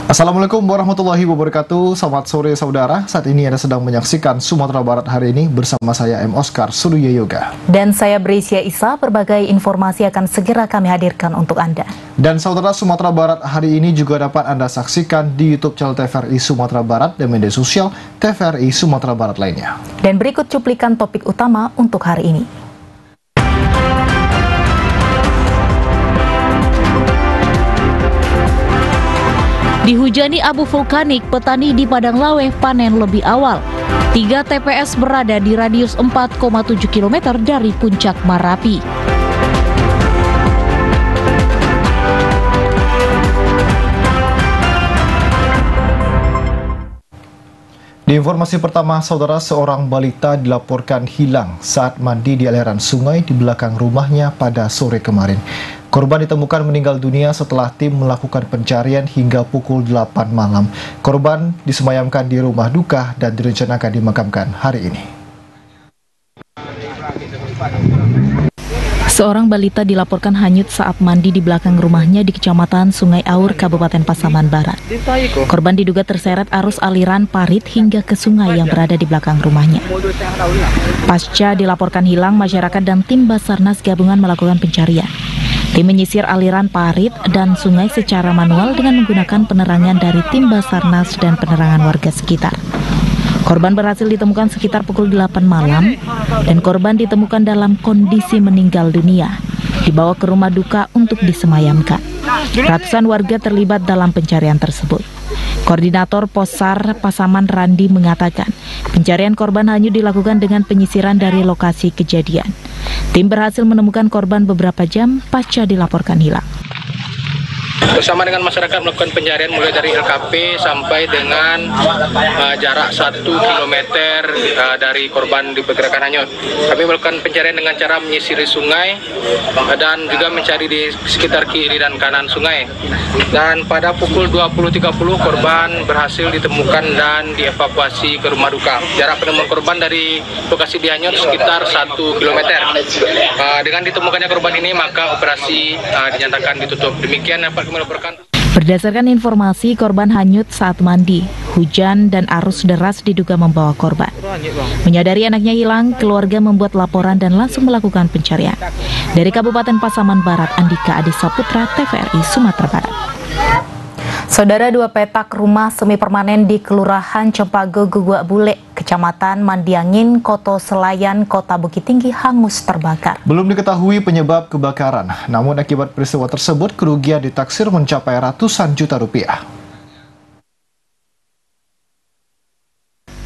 Assalamualaikum warahmatullahi wabarakatuh. Selamat sore saudara. Saat ini Anda sedang menyaksikan Sumatera Barat hari ini bersama saya M. Oscar Surya Yoga. Dan saya Brescia Isa. Berbagai informasi akan segera kami hadirkan untuk Anda. Dan saudara, Sumatera Barat hari ini juga dapat Anda saksikan di YouTube channel TVRI Sumatera Barat dan media sosial TVRI Sumatera Barat lainnya. Dan berikut cuplikan topik utama untuk hari ini. Dihujani abu vulkanik, petani di Padang Lawe panen lebih awal. 3 TPS berada di radius 4,7 km dari puncak Marapi. Di informasi pertama, saudara, seorang balita dilaporkan hilang saat mandi di aliran sungai di belakang rumahnya pada sore kemarin. Korban ditemukan meninggal dunia setelah tim melakukan pencarian hingga pukul 8 malam. Korban disemayamkan di rumah duka dan direncanakan dimakamkan hari ini. Seorang balita dilaporkan hanyut saat mandi di belakang rumahnya di Kecamatan Sungai Aur, Kabupaten Pasaman Barat. Korban diduga terseret arus aliran parit hingga ke sungai yang berada di belakang rumahnya. Pasca dilaporkan hilang, masyarakat dan tim Basarnas gabungan melakukan pencarian. Tim menyisir aliran parit dan sungai secara manual dengan menggunakan penerangan dari tim Basarnas dan penerangan warga sekitar. Korban berhasil ditemukan sekitar pukul 8 malam dan korban ditemukan dalam kondisi meninggal dunia, dibawa ke rumah duka untuk disemayamkan. Ratusan warga terlibat dalam pencarian tersebut. Koordinator Posar Pasaman Randi mengatakan, pencarian korban hanyut dilakukan dengan penyisiran dari lokasi kejadian. Tim berhasil menemukan korban beberapa jam pasca dilaporkan hilang. Bersama dengan masyarakat melakukan pencarian mulai dari LKP sampai dengan jarak 1 km dari korban diperkirakan hanyut. Kami melakukan pencarian dengan cara menyisiri sungai dan juga mencari di sekitar kiri dan kanan sungai. Dan pada pukul 20.30 korban berhasil ditemukan dan dievakuasi ke rumah duka. Jarak penemuan korban dari lokasi dihanyut sekitar 1 km. Dengan ditemukannya korban ini maka operasi dinyatakan ditutup. Demikian dapat kami laporkan. Berdasarkan informasi, korban hanyut saat mandi. Hujan dan arus deras diduga membawa korban. Menyadari anaknya hilang, keluarga membuat laporan dan langsung melakukan pencarian. Dari Kabupaten Pasaman Barat, Andika Adi Saputra, TVRI Sumatera Barat. Saudara, 2 petak rumah semi permanen di Kelurahan Cepago Gugua Bule, Kecamatan Mandiangin, Koto Selayan, Kota Bukit Tinggi hangus terbakar. Belum diketahui penyebab kebakaran, namun akibat peristiwa tersebut kerugian ditaksir mencapai ratusan juta rupiah.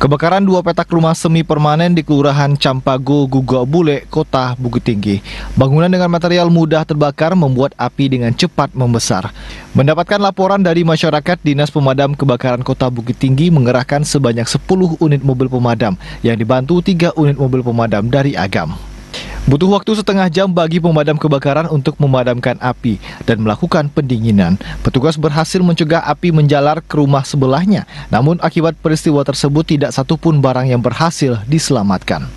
Kebakaran 2 petak rumah semi permanen di Kelurahan Campago, Gugua Bule, Kota Bukit Tinggi. Bangunan dengan material mudah terbakar membuat api dengan cepat membesar. Mendapatkan laporan dari masyarakat, Dinas Pemadam Kebakaran Kota Bukit Tinggi mengerahkan sebanyak 10 unit mobil pemadam yang dibantu 3 unit mobil pemadam dari Agam. Butuh waktu setengah jam bagi pemadam kebakaran untuk memadamkan api dan melakukan pendinginan. Petugas berhasil mencegah api menjalar ke rumah sebelahnya. Namun akibat peristiwa tersebut tidak satupun barang yang berhasil diselamatkan.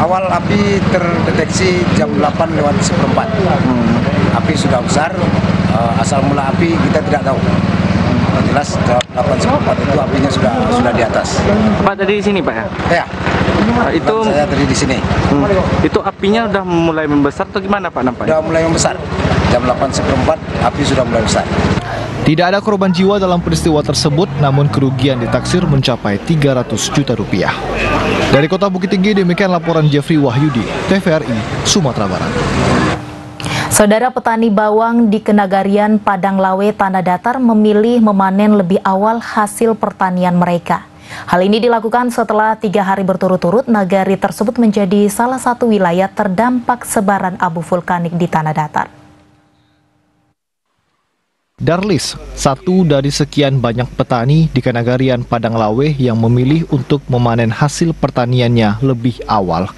Awal api terdeteksi jam 8:04. Api sudah besar, asal mula api kita tidak tahu. Yang jelas jam 8:04 itu apinya sudah di atas. Pak tadi di sini Pak ya? Ya. Itu saya tadi di sini. Itu apinya udah mulai membesar atau gimana Pak nampaknya? Sudah mulai membesar. Jam 8:04 api sudah mulai besar. Tidak ada korban jiwa dalam peristiwa tersebut, namun kerugian ditaksir mencapai 300 juta rupiah. Dari Kota Bukit Tinggi, demikian laporan Jeffrey Wahyudi, TVRI Sumatera Barat. Saudara, petani bawang di Kenagarian Padang Lawe, Tanah Datar memilih memanen lebih awal hasil pertanian mereka. Hal ini dilakukan setelah 3 hari berturut-turut nagari tersebut menjadi salah satu wilayah terdampak sebaran abu vulkanik di Tanah Datar. Darlis, satu dari sekian banyak petani di Kenagarian Padang Lawe yang memilih untuk memanen hasil pertaniannya lebih awal.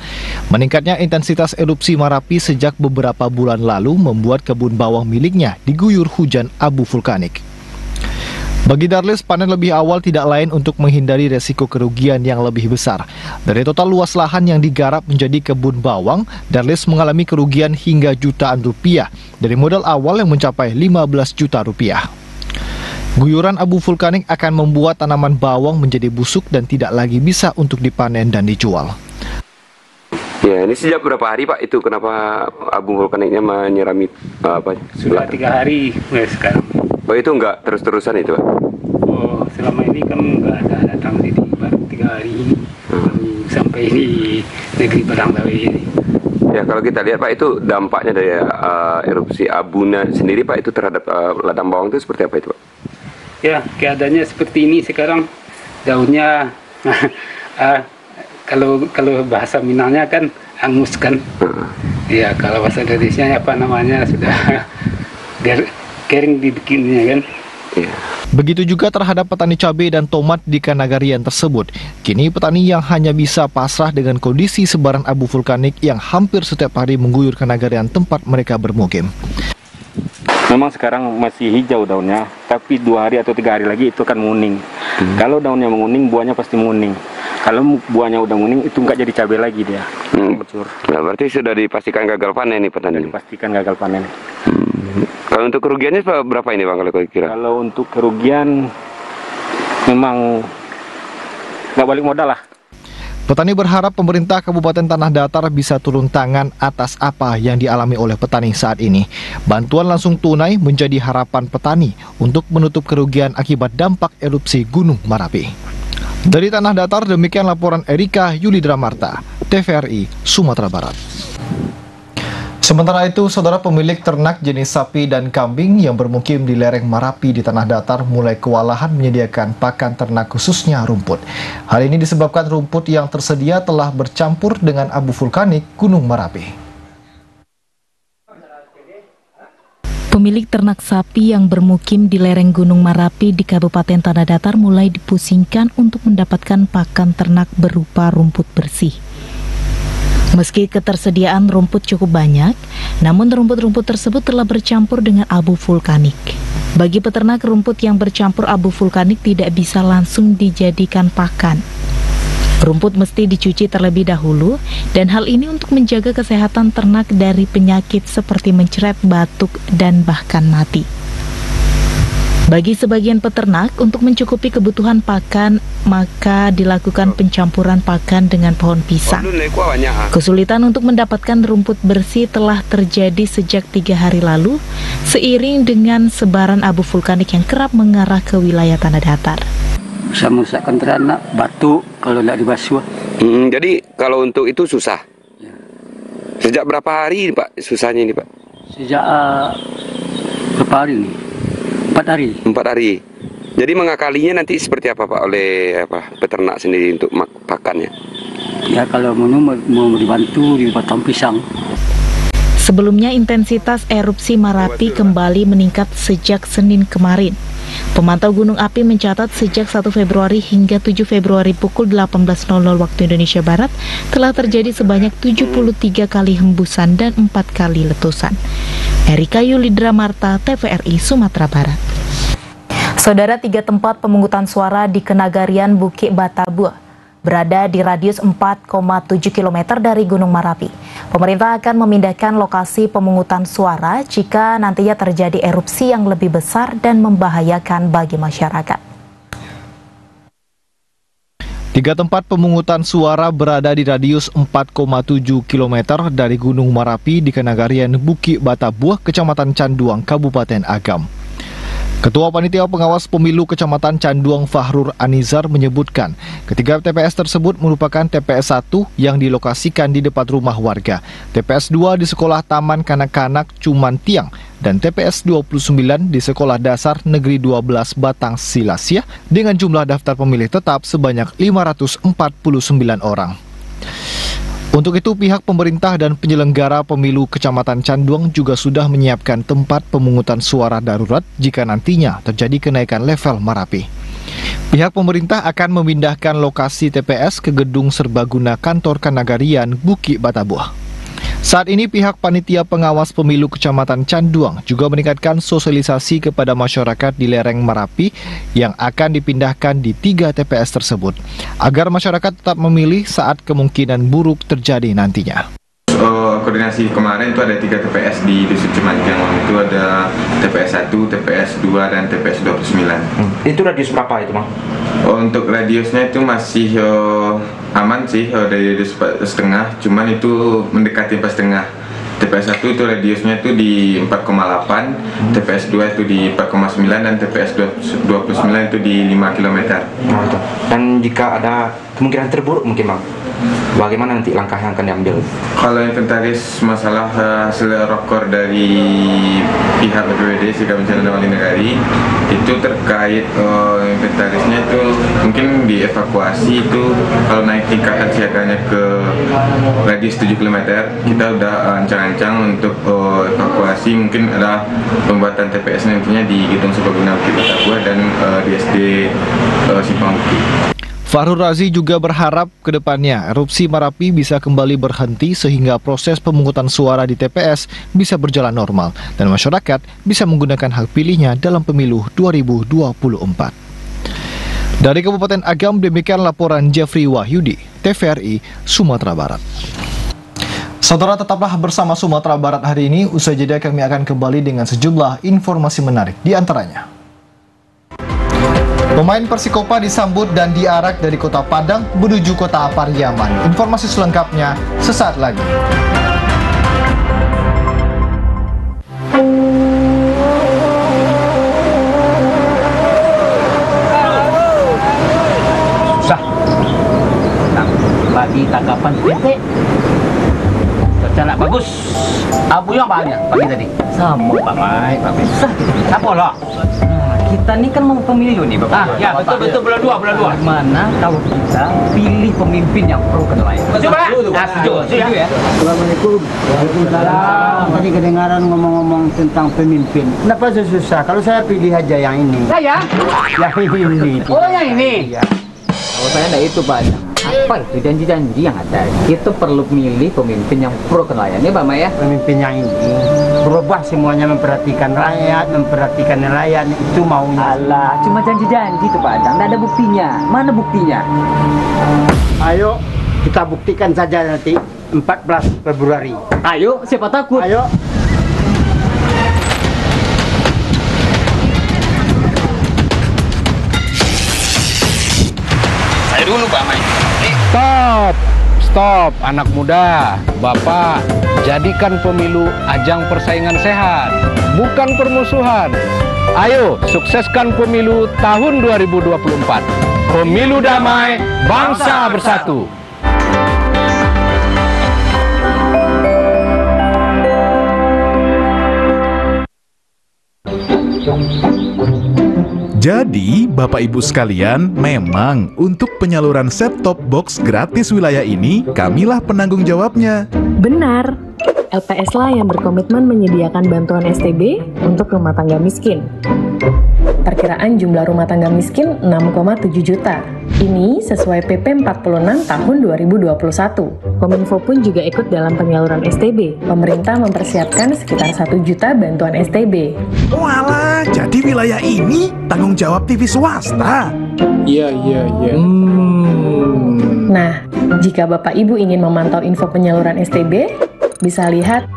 Meningkatnya intensitas erupsi Marapi sejak beberapa bulan lalu membuat kebun bawang miliknya diguyur hujan abu vulkanik. Bagi Darlis, panen lebih awal tidak lain untuk menghindari resiko kerugian yang lebih besar. Dari total luas lahan yang digarap menjadi kebun bawang, Darlis mengalami kerugian hingga jutaan rupiah dari modal awal yang mencapai 15 juta rupiah. Guyuran abu vulkanik akan membuat tanaman bawang menjadi busuk dan tidak lagi bisa untuk dipanen dan dijual. Ya, ini sejak berapa hari Pak itu kenapa abu vulkaniknya menyerami apa? Sudah 3 hari sekarang. Oh, itu enggak terus-terusan itu Pak? Oh, selama ini kan enggak ada datang di baru 3 hari ini sampai di negeri Padang Lawe ini. Ya, kalau kita lihat Pak itu dampaknya dari erupsi abunya sendiri Pak itu terhadap ladang bawang itu seperti apa itu Pak? Ya, keadaannya seperti ini sekarang, daunnya kalau bahasa Minangnya kan angus kan. Ya, kalau bahasa Indonesia apa namanya sudah kering dibikinnya kan. Ya. Begitu juga terhadap petani cabai dan tomat di Kanagarian tersebut. Kini petani yang hanya bisa pasrah dengan kondisi sebaran abu vulkanik yang hampir setiap hari mengguyur Kanagarian tempat mereka bermukim. Memang sekarang masih hijau daunnya, tapi 2 hari atau 3 hari lagi itu akan menguning. Kalau daunnya menguning, buahnya pasti menguning. Kalau buahnya udah menguning, itu nggak jadi cabai lagi dia. Hancur. Nah, berarti sudah dipastikan gagal panen nih petani. Sudah dipastikan gagal panen. Kalau untuk kerugiannya berapa ini Bang kalau kira? Kalau untuk kerugian, memang nggak balik modal lah. Petani berharap pemerintah Kabupaten Tanah Datar bisa turun tangan atas apa yang dialami oleh petani saat ini. Bantuan langsung tunai menjadi harapan petani untuk menutup kerugian akibat dampak erupsi Gunung Merapi. Dari Tanah Datar, demikian laporan Erika Yulidra Marta, TVRI, Sumatera Barat. Sementara itu, saudara, pemilik ternak jenis sapi dan kambing yang bermukim di lereng Merapi di Tanah Datar mulai kewalahan menyediakan pakan ternak khususnya rumput. Hal ini disebabkan rumput yang tersedia telah bercampur dengan abu vulkanik Gunung Merapi. Pemilik ternak sapi yang bermukim di lereng Gunung Merapi di Kabupaten Tanah Datar mulai dipusingkan untuk mendapatkan pakan ternak berupa rumput bersih. Meski ketersediaan rumput cukup banyak, namun rumput-rumput tersebut telah bercampur dengan abu vulkanik. Bagi peternak, rumput yang bercampur abu vulkanik tidak bisa langsung dijadikan pakan. Rumput mesti dicuci terlebih dahulu, dan hal ini untuk menjaga kesehatan ternak dari penyakit seperti mencret, batuk, dan bahkan mati. Bagi sebagian peternak, untuk mencukupi kebutuhan pakan, maka dilakukan pencampuran pakan dengan pohon pisang. Kesulitan untuk mendapatkan rumput bersih telah terjadi sejak 3 hari lalu, seiring dengan sebaran abu vulkanik yang kerap mengarah ke wilayah Tanah Datar. Bisa merusakkan ternak, batuk kalau tidak dibasuh. Jadi kalau untuk itu susah? Sejak berapa hari Pak susahnya ini Pak? Sejak berapa hari nih? 4 hari. 4 hari. Jadi mengakalinya nanti seperti apa Pak oleh peternak sendiri untuk pakannya? Ya kalau mau dibantu di batang pisang. Sebelumnya intensitas erupsi Merapi kembali meningkat sejak Senin kemarin. Pemantau gunung api mencatat sejak 1 Februari hingga 7 Februari pukul 18.00 waktu Indonesia Barat telah terjadi sebanyak 73 kali hembusan dan 4 kali letusan. Erika Yulidra Marta, TVRI, Sumatera Barat. Saudara, 3 tempat pemungutan suara di Kenagarian Bukit Batabuh berada di radius 4,7 km dari Gunung Merapi. Pemerintah akan memindahkan lokasi pemungutan suara jika nantinya terjadi erupsi yang lebih besar dan membahayakan bagi masyarakat. 3 tempat pemungutan suara berada di radius 4,7 km dari Gunung Merapi di Kenagarian Bukit Batabuh, Kecamatan Canduang, Kabupaten Agam. Ketua Panitia Pengawas Pemilu Kecamatan Canduang Fahrur Anizar menyebutkan ketiga TPS tersebut merupakan TPS 1 yang dilokasikan di depan rumah warga, TPS 2 di Sekolah Taman Kanak-Kanak Cuman Tiang, dan TPS 29 di Sekolah Dasar Negeri 12 Batang Silasya dengan jumlah daftar pemilih tetap sebanyak 549 orang. Untuk itu, pihak pemerintah dan penyelenggara pemilu Kecamatan Canduang juga sudah menyiapkan tempat pemungutan suara darurat jika nantinya terjadi kenaikan level Merapi. Pihak pemerintah akan memindahkan lokasi TPS ke gedung serbaguna kantor Kenagarian Bukit Batabuh. Saat ini pihak Panitia Pengawas Pemilu Kecamatan Canduang juga meningkatkan sosialisasi kepada masyarakat di lereng Merapi yang akan dipindahkan di 3 TPS tersebut, agar masyarakat tetap memilih saat kemungkinan buruk terjadi nantinya. koordinasi kemarin itu ada 3 TPS di Dusun Cimanjang. Itu ada TPS 1, TPS 2, dan TPS 29. Itu radius berapa itu, Bang? Untuk radiusnya itu masih aman sih, dari radius 4,5, cuman itu mendekati 4,5. TPS 1 itu radiusnya itu di 4,8, TPS 2 itu di 4,9, dan TPS 29 itu di 5 km. Dan jika ada kemungkinan terburuk mungkin, Bang, bagaimana nanti langkah yang akan diambil? Kalau inventaris masalah hasil rokor dari pihak BPBD Sigap Bencana dan Wali Negari itu terkait inventarisnya itu mungkin dievakuasi itu kalau naik tingkatan siaganya ke radius 7 km kita udah ancang-ancang untuk evakuasi. Mungkin ada pembuatan TPS nantinya di Gedung Serbaguna Bukit Batabuah dan di SD Simpang Bukit. Fahrul Razi juga berharap ke depannya erupsi Marapi bisa kembali berhenti sehingga proses pemungutan suara di TPS bisa berjalan normal dan masyarakat bisa menggunakan hak pilihnya dalam pemilu 2024. Dari Kabupaten Agam, demikian laporan Jeffrey Wahyudi, TVRI, Sumatera Barat. Saudara, tetaplah bersama Sumatera Barat hari ini. Usai jeda kami akan kembali dengan sejumlah informasi menarik, di antaranya pemain Persikopa disambut dan diarak dari kota Padang menuju kota Pariaman. Informasi selengkapnya sesaat lagi. Susah. Nah, bagi tanggapan PT. Cuaca bagus. Abu yang banyak pagi tadi. Sama Pak Mai, Pak Mai. Susah gitu. Apa lah? Kita ini kan mau pemilu nih Bapak. Ya betul bulan 2. Mana kalau kita pilih pemimpin yang pro nelayan. Setuju ya. Assalamualaikum. Waalaikumsalam. Tadi kedengaran ngomong-ngomong tentang pemimpin. Kenapa susah? Kalau saya pilih aja yang ini. Saya? Yang ini. Oh yang ini. Iya. Kalau saya enggak itu Pak. Apa itu janji-janji yang ada? Kita perlu milih pemimpin yang pro nelayan ya Pak Mai ya. Pemimpin yang ini berubah semuanya, memperhatikan rakyat, memperhatikan nelayan, itu maunya. Alah, cuma janji-janji itu Pak Adang, nggak ada buktinya. Mana buktinya? Ayo kita buktikan saja nanti 14 Februari. Ayo, siapa takut? Ayo. Saya dulu Pak Mai. Stop, anak muda, Bapak, jadikan pemilu ajang persaingan sehat, bukan permusuhan. Ayo, sukseskan pemilu tahun 2024. Pemilu damai, bangsa bersatu. Jadi, Bapak Ibu sekalian, memang untuk penyaluran set-top box gratis wilayah ini, kamilah penanggung jawabnya. Benar, LPS lah yang berkomitmen menyediakan bantuan STB untuk rumah tangga miskin. Perkiraan jumlah rumah tangga miskin 6,7 juta. Ini sesuai PP 46 tahun 2021. Kominfo pun juga ikut dalam penyaluran STB. Pemerintah mempersiapkan sekitar 1 juta bantuan STB. Walah, jadi wilayah ini tanggung jawab TV swasta. Iya. Nah, jika Bapak Ibu ingin memantau info penyaluran STB, bisa lihat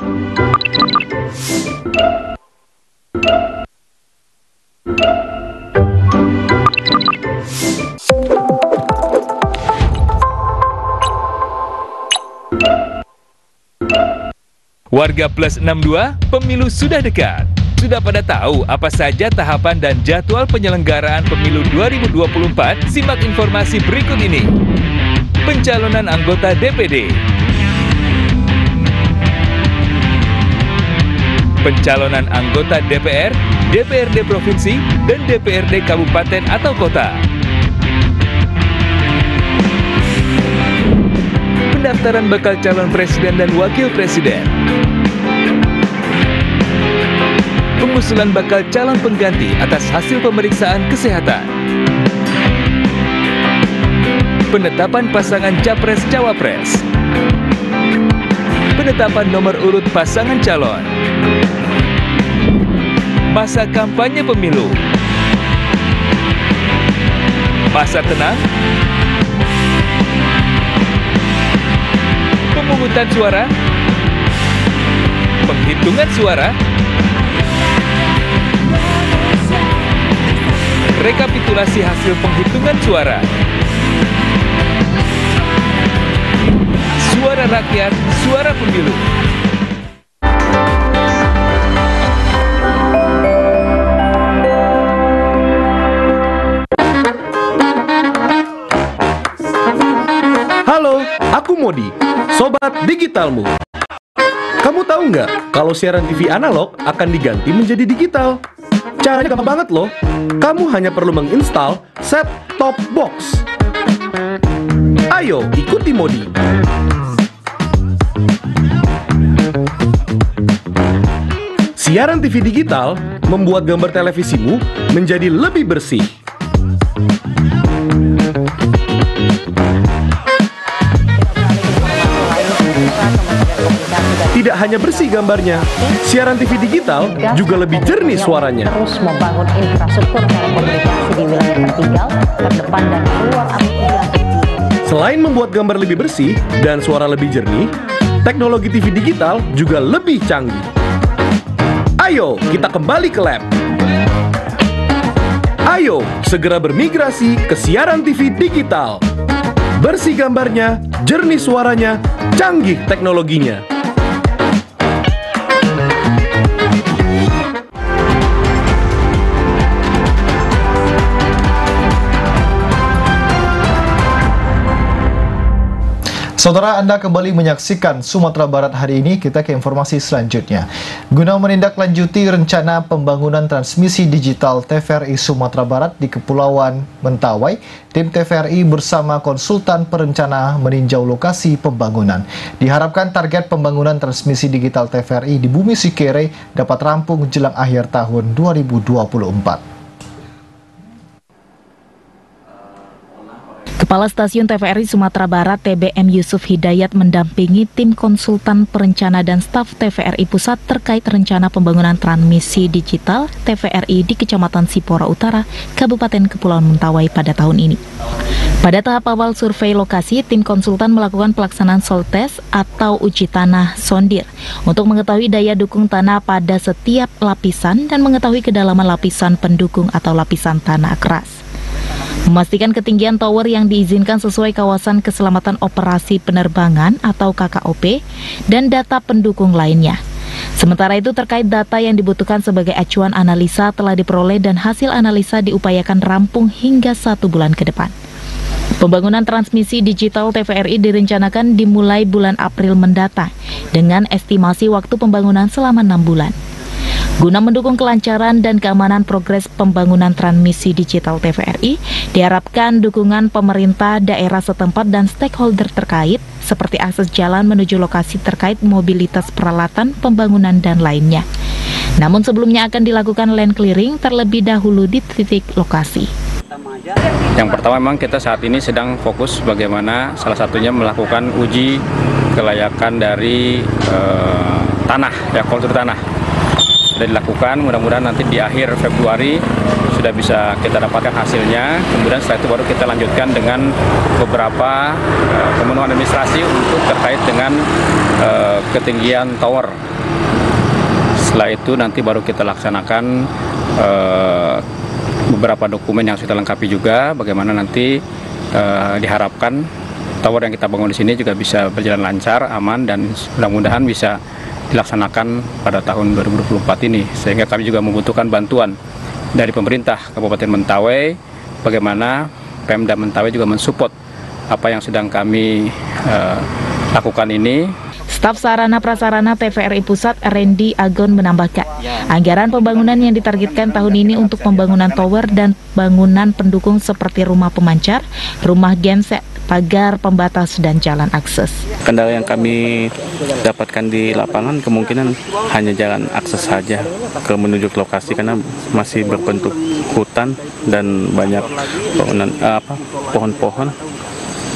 Warga Plus 62, pemilu sudah dekat. Sudah pada tahu apa saja tahapan dan jadwal penyelenggaraan pemilu 2024? Simak informasi berikut ini. Pencalonan anggota DPD. Pencalonan anggota DPR, DPRD Provinsi, dan DPRD Kabupaten atau Kota. Pendaftaran bakal calon presiden dan wakil presiden. Pengusulan bakal calon pengganti atas hasil pemeriksaan kesehatan. Penetapan pasangan capres-cawapres. Penetapan nomor urut pasangan calon. Masa kampanye pemilu. Masa tenang. Pemungutan suara. penghitungan suara, rekapitulasi hasil penghitungan suara, suara rakyat, suara pemilu. Halo, aku Modi, sobat digitalmu. Kamu tahu nggak kalau siaran TV analog akan diganti menjadi digital? Caranya gampang banget loh. Kamu hanya perlu menginstal set-top box. Ayo, ikuti Modi. Siaran TV digital membuat gambar televisimu menjadi lebih bersih. Tidak hanya bersih gambarnya, siaran TV digital juga lebih jernih suaranya. Terus membangun infrastruktur telekomunikasi di wilayah tertinggal, terdepan dan keluar aplikasi. Selain membuat gambar lebih bersih dan suara lebih jernih, teknologi TV digital juga lebih canggih. Ayo, kita kembali ke lab. Ayo, segera bermigrasi ke siaran TV digital. Bersih gambarnya, jernih suaranya, canggih teknologinya. Saudara, Anda kembali menyaksikan Sumatera Barat hari ini. Kita ke informasi selanjutnya. Guna menindaklanjuti rencana pembangunan transmisi digital TVRI Sumatera Barat di Kepulauan Mentawai, tim TVRI bersama konsultan perencana meninjau lokasi pembangunan. Diharapkan target pembangunan transmisi digital TVRI di Bumi Sikere dapat rampung jelang akhir tahun 2024. Kepala Stasiun TVRI Sumatera Barat TBM Yusuf Hidayat mendampingi tim konsultan perencana dan staf TVRI Pusat terkait rencana pembangunan transmisi digital TVRI di Kecamatan Sipora Utara, Kabupaten Kepulauan Mentawai pada tahun ini. Pada tahap awal survei lokasi, tim konsultan melakukan pelaksanaan soil test atau uji tanah sondir untuk mengetahui daya dukung tanah pada setiap lapisan dan mengetahui kedalaman lapisan pendukung atau lapisan tanah keras. Memastikan ketinggian tower yang diizinkan sesuai kawasan keselamatan operasi penerbangan atau KKOP dan data pendukung lainnya. Sementara itu terkait data yang dibutuhkan sebagai acuan analisa telah diperoleh dan hasil analisa diupayakan rampung hingga 1 bulan ke depan. Pembangunan transmisi digital TVRI direncanakan dimulai bulan April mendatang dengan estimasi waktu pembangunan selama 6 bulan. Guna mendukung kelancaran dan keamanan progres pembangunan transmisi digital TVRI, diharapkan dukungan pemerintah daerah setempat dan stakeholder terkait, seperti akses jalan menuju lokasi terkait mobilitas peralatan, pembangunan, dan lainnya. Namun sebelumnya akan dilakukan land clearing terlebih dahulu di titik lokasi. Yang pertama memang kita saat ini sedang fokus bagaimana salah satunya melakukan uji kelayakan dari tanah, ya kontur tanah. Sudah dilakukan, mudah-mudahan nanti di akhir Februari sudah bisa kita dapatkan hasilnya. Kemudian setelah itu baru kita lanjutkan dengan beberapa pemenuhan administrasi untuk terkait dengan ketinggian tower. Setelah itu nanti baru kita laksanakan beberapa dokumen yang sudah lengkapi juga, bagaimana nanti diharapkan tower yang kita bangun di sini juga bisa berjalan lancar, aman, dan mudah-mudahan bisa dilaksanakan pada tahun 2024 ini, sehingga kami juga membutuhkan bantuan dari pemerintah Kabupaten Mentawai, bagaimana Pemda Mentawai juga mensupport apa yang sedang kami lakukan ini. Staf Sarana Prasarana TVRI Pusat Randy Agon menambahkan, anggaran pembangunan yang ditargetkan tahun ini untuk pembangunan tower dan bangunan pendukung seperti rumah pemancar, rumah genset, pagar pembatas, dan jalan akses. Kendala yang kami dapatkan di lapangan kemungkinan hanya jalan akses saja ke menuju ke lokasi karena masih berbentuk hutan dan banyak pohon-pohon.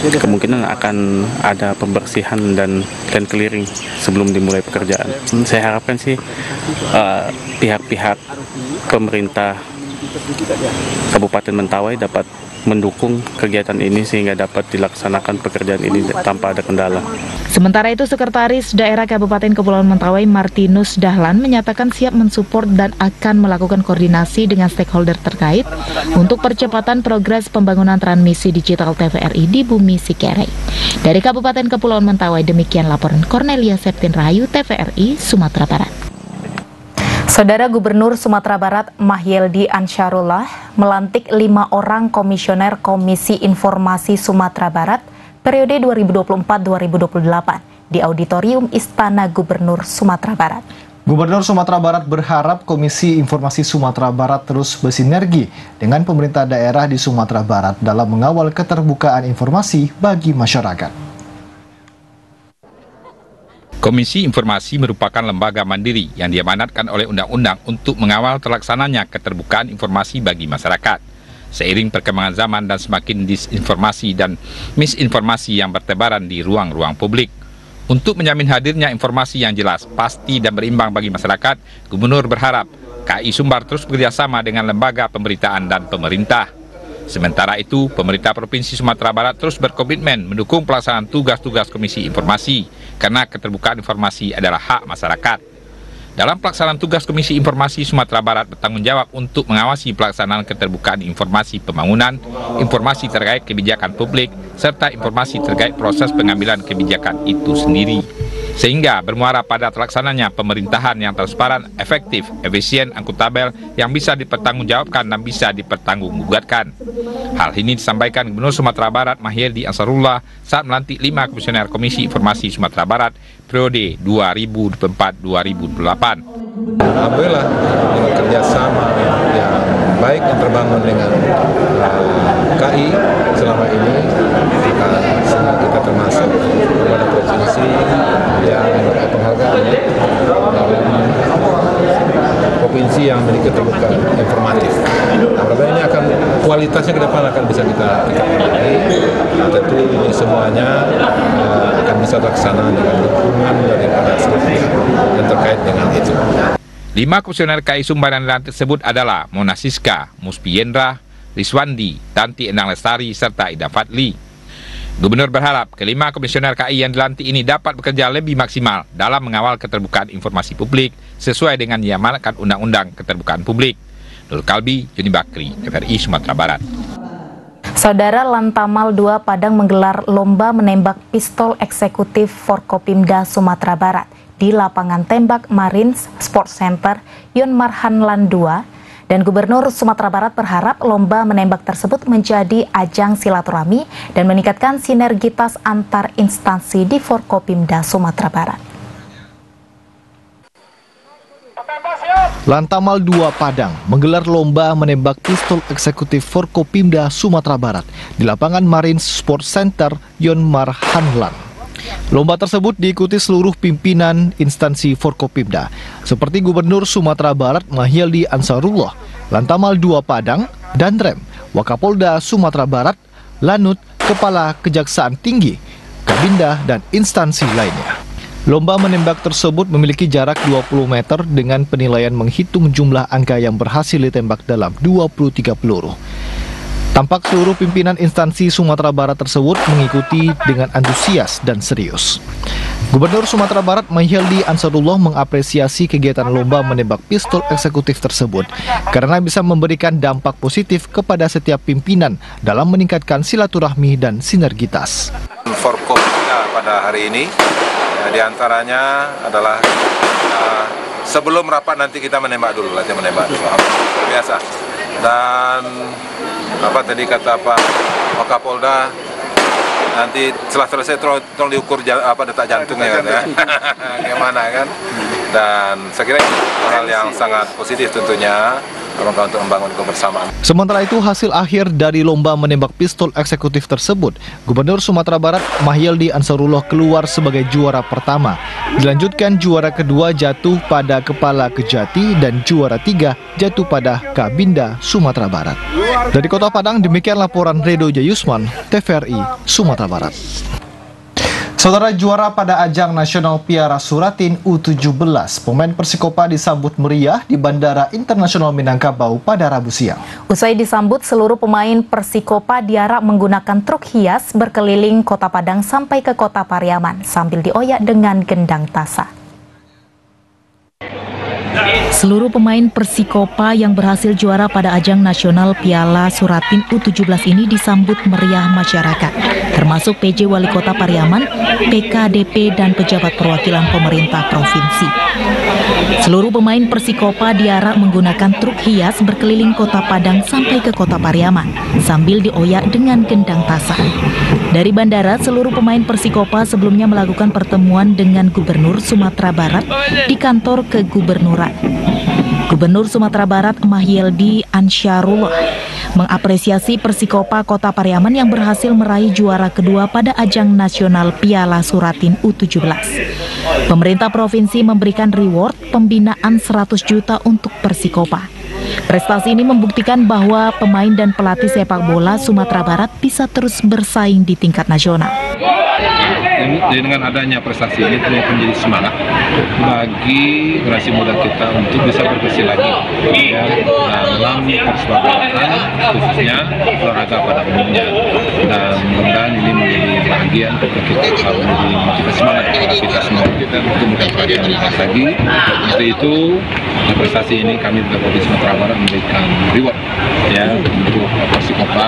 Kemungkinan akan ada pembersihan dan land clearing sebelum dimulai pekerjaan. Saya harapkan sih pihak-pihak pemerintah Kabupaten Mentawai dapat mendukung kegiatan ini sehingga dapat dilaksanakan pekerjaan ini tanpa ada kendala. Sementara itu, Sekretaris Daerah Kabupaten Kepulauan Mentawai Martinus Dahlan menyatakan siap mensupport dan akan melakukan koordinasi dengan stakeholder terkait untuk percepatan progres pembangunan transmisi digital TVRI di Bumi Sikerei. Dari Kabupaten Kepulauan Mentawai, demikian laporan Cornelia Septin Rahayu, TVRI, Sumatera Barat. Saudara Gubernur Sumatera Barat Mahyeldi Ansarullah melantik 5 orang komisioner Komisi Informasi Sumatera Barat periode 2024-2028 di Auditorium Istana Gubernur Sumatera Barat. Gubernur Sumatera Barat berharap Komisi Informasi Sumatera Barat terus bersinergi dengan pemerintah daerah di Sumatera Barat dalam mengawal keterbukaan informasi bagi masyarakat. Komisi Informasi merupakan lembaga mandiri yang diamanatkan oleh undang-undang untuk mengawal terlaksananya keterbukaan informasi bagi masyarakat. Seiring perkembangan zaman dan semakin disinformasi dan misinformasi yang bertebaran di ruang-ruang publik. Untuk menjamin hadirnya informasi yang jelas, pasti dan berimbang bagi masyarakat, Gubernur berharap KI Sumbar terus bekerjasama dengan lembaga pemberitaan dan pemerintah. Sementara itu, pemerintah Provinsi Sumatera Barat terus berkomitmen mendukung pelaksanaan tugas-tugas Komisi Informasi karena keterbukaan informasi adalah hak masyarakat. Dalam pelaksanaan tugas Komisi Informasi Sumatera Barat bertanggung jawab untuk mengawasi pelaksanaan keterbukaan informasi pembangunan, informasi terkait kebijakan publik, serta informasi terkait proses pengambilan kebijakan itu sendiri. Sehingga bermuara pada terlaksananya pemerintahan yang transparan, efektif, efisien, akuntabel, yang bisa dipertanggungjawabkan dan bisa dipertanggungjawabkan. Hal ini disampaikan Gubernur Sumatera Barat Mahyeldi Ansarullah saat melantik 5 komisioner Komisi Informasi Sumatera Barat periode 2024-2028. Alhamdulillah dengan kerjasama yang baik yang terbangun dengan KI selama ini, kita termasuk kepada provinsi yang mendapat penghargaan dalam provinsi yang memiliki keterbukaan informatif. Nah, ini akan kualitasnya ke depan akan bisa kita tingkatkan. Tentu ini semuanya akan bisa terlaksana dengan dukungan daripada seluruh pihak yang terkait dengan itu. 5 komisioner KI Sumbar yang dilantik tersebut adalah Mona Siska, Muspi Yendra, Riswandi, Tanti Endang Lestari, serta Ida Fadli. Gubernur berharap kelima komisioner KI yang dilantik ini dapat bekerja lebih maksimal dalam mengawal keterbukaan informasi publik sesuai dengan diamanatkan Undang-Undang Keterbukaan Publik. Nur Kalbi, Juni Bakri, TVRI Sumatera Barat. Saudara, Lantamal 2 Padang menggelar lomba menembak pistol eksekutif Forkopimda Sumatera Barat di lapangan tembak Marines Sports Center Yon Marhanlan 2. Dan Gubernur Sumatera Barat berharap lomba menembak tersebut menjadi ajang silaturahmi dan meningkatkan sinergitas antar instansi di Forkopimda Sumatera Barat. Lantamal 2 Padang menggelar lomba menembak pistol eksekutif Forkopimda Sumatera Barat di lapangan Marines Sports Center Yon Marhanlan. Lomba tersebut diikuti seluruh pimpinan instansi Forkopimda, seperti Gubernur Sumatera Barat Mahyeldi Ansarullah, Lantamal 2 Padang, Danrem, Wakapolda Sumatera Barat, Lanut, Kepala Kejaksaan Tinggi, Kabinda, dan instansi lainnya. Lomba menembak tersebut memiliki jarak 20 meter dengan penilaian menghitung jumlah angka yang berhasil ditembak dalam 23 peluru. Tampak seluruh pimpinan instansi Sumatera Barat tersebut mengikuti dengan antusias dan serius. Gubernur Sumatera Barat Mahyeldi Ansarullah mengapresiasi kegiatan lomba menembak pistol eksekutif tersebut karena bisa memberikan dampak positif kepada setiap pimpinan dalam meningkatkan silaturahmi dan sinergitas. Forkopimda pada hari ini diantaranya adalah sebelum rapat nanti kita menembak dulu, latihan menembak dulu. Biasa. Dan apa tadi kata Pak Wakapolda, nanti setelah selesai tolong diukur detak jantungnya kan ya. Gimana kan? Dan saya kira itu hal yang sangat positif tentunya untuk membangun kebersamaan. Sementara itu, hasil akhir dari lomba menembak pistol eksekutif tersebut, Gubernur Sumatera Barat Mahyeldi Ansarullah keluar sebagai juara pertama. Dilanjutkan juara kedua jatuh pada Kepala Kejati dan juara 3 jatuh pada Kabinda Sumatera Barat. Dari Kota Padang, demikian laporan Redo Jayusman, TVRI Sumatera Barat. Saudara, juara pada ajang nasional Piala Suratin U17, pemain Persikopa disambut meriah di Bandara Internasional Minangkabau pada Rabu siang. Usai disambut, seluruh pemain Persikopa diarak menggunakan truk hias berkeliling Kota Padang sampai ke Kota Pariaman sambil dioyak dengan gendang tasa. Seluruh pemain Persikopa yang berhasil juara pada ajang nasional Piala Suratin U17 ini disambut meriah masyarakat, termasuk PJ Wali Kota Pariaman, PKDP, dan pejabat perwakilan pemerintah provinsi. Seluruh pemain Persikopa diarak menggunakan truk hias berkeliling Kota Padang sampai ke Kota Pariaman, sambil dioyak dengan gendang tasa. Dari bandara, seluruh pemain Persikopa sebelumnya melakukan pertemuan dengan Gubernur Sumatera Barat di kantor kegubernuran. Gubernur Sumatera Barat Mahyeldi Ansyarullah mengapresiasi Persikopa Kota Pariaman yang berhasil meraih juara kedua pada ajang nasional Piala Suratin U17. Pemerintah provinsi memberikan reward pembinaan 100 juta untuk Persikopa. Prestasi ini membuktikan bahwa pemain dan pelatih sepak bola Sumatera Barat bisa terus bersaing di tingkat nasional. Dengan adanya prestasi ini terus menjadi semangat bagi generasi muda kita untuk bisa berkreasi lagi ya, dalam persepak-bolaan, khususnya olahraga pada umumnya. Dan mudah-mudahan ini menjadi bagian untuk kita menjadi motivasi semangat kita semua untuk mendapatkan lagi. Untuk itu prestasi ini kami dari Provinsi Sumatera Barat memberikan reward ya untuk Persikopa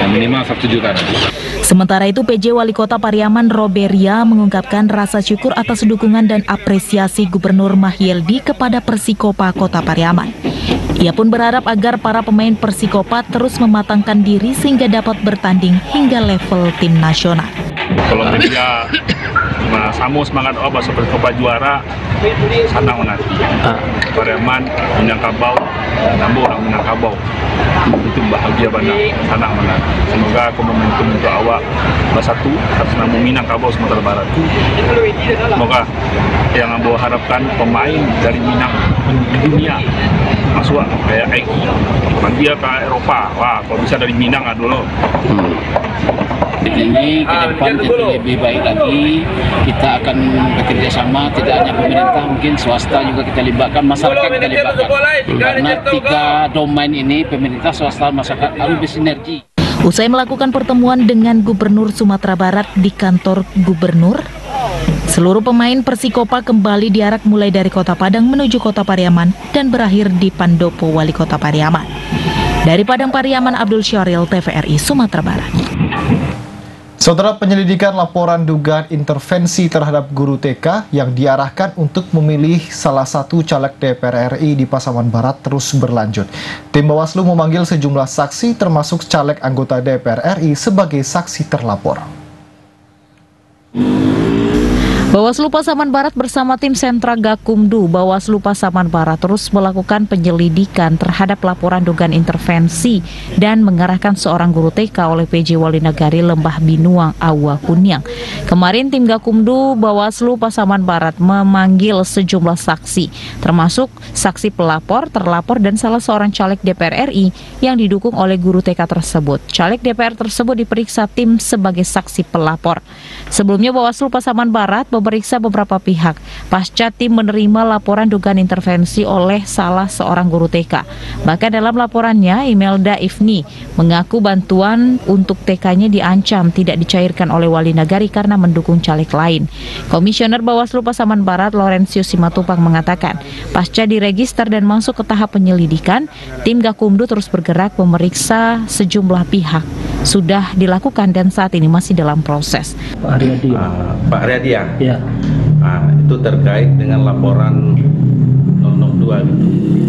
minimal 1 juta. Sementara itu, PJ Wali Kota Pariaman Roberia mengungkapkan rasa syukur atas dukungan dan apresiasi Gubernur Mahyeldi kepada Persikopa Kota Pariaman. Ia pun berharap agar para pemain Persikopa terus mematangkan diri sehingga dapat bertanding hingga level tim nasional. Kalau dia sama semangat bahasa Persikopa juara, senang menanti. Pariaman, Minangkabau, Nambo orang Minangkabau. Itu bahagia banget, senang banget. Semoga aku momentum untuk awak bersatu atas nama Minangkabau Sumatera Barat. Semoga yang Ambo harapkan pemain dari Minang di dunia masuk kayak Egi, dia ke Eropa. Wah, kalau bisa dari Minang dulu. Ini ke depan kita lebih baik lagi, kita akan bekerja sama, tidak hanya pemerintah, mungkin swasta juga kita libatkan, masyarakat kita libatkan. Karena 3 domain ini, pemerintah, swasta, masyarakat harus bersinergi. Usai melakukan pertemuan dengan Gubernur Sumatera Barat di kantor Gubernur, seluruh pemain Persikopa kembali diarak mulai dari Kota Padang menuju Kota Pariaman dan berakhir di Pandopo Wali Kota Pariaman. Dari Padang Pariaman, Abdul Syaril, TVRI Sumatera Barat. Saudara, penyelidikan laporan dugaan intervensi terhadap guru TK yang diarahkan untuk memilih salah satu caleg DPR RI di Pasaman Barat terus berlanjut. Tim Bawaslu memanggil sejumlah saksi termasuk caleg anggota DPR RI sebagai saksi terlapor. Bawaslu Pasaman Barat bersama tim Sentra Gakumdu Bawaslu Pasaman Barat terus melakukan penyelidikan terhadap laporan dugaan intervensi dan mengarahkan seorang guru TK oleh PJ Wali Nagari Lembah Binuang Awa Kunyang. Kemarin tim Gakumdu Bawaslu Pasaman Barat memanggil sejumlah saksi, termasuk saksi pelapor, terlapor, dan salah seorang caleg DPR RI yang didukung oleh guru TK tersebut. Caleg DPR tersebut diperiksa tim sebagai saksi pelapor. Sebelumnya Bawaslu Pasaman Barat memeriksa beberapa pihak pasca tim menerima laporan dugaan intervensi oleh salah seorang guru TK. Bahkan dalam laporannya, Imelda Ifni mengaku bantuan untuk TK-nya diancam tidak dicairkan oleh Wali Nagari karena mendukung caleg lain. Komisioner Bawaslu Pasaman Barat Lorenzius Simatupang mengatakan, pasca diregister dan masuk ke tahap penyelidikan, tim Gakumdu terus bergerak memeriksa sejumlah pihak. Sudah dilakukan dan saat ini masih dalam proses. Pak Aryadi. Pak Aryadi ya? Ya. Itu terkait dengan laporan 002 gitu.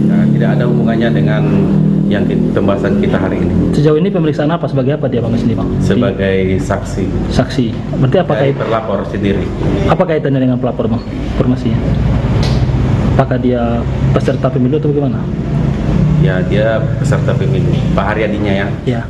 Tidak ada hubungannya dengan yang pembahasan kita hari ini. Sejauh ini pemeriksaan apa, sebagai apa dia Bang Sendiri, Bang? Sebagai saksi. Saksi. Berarti apa kaitannya? Pelapor sendiri. Apa kaitannya dengan pelapor, Bang? Informasinya. Apakah dia peserta pemilu atau bagaimana? Ya, dia peserta pemilu. Pak Aryadinya ya? Ya.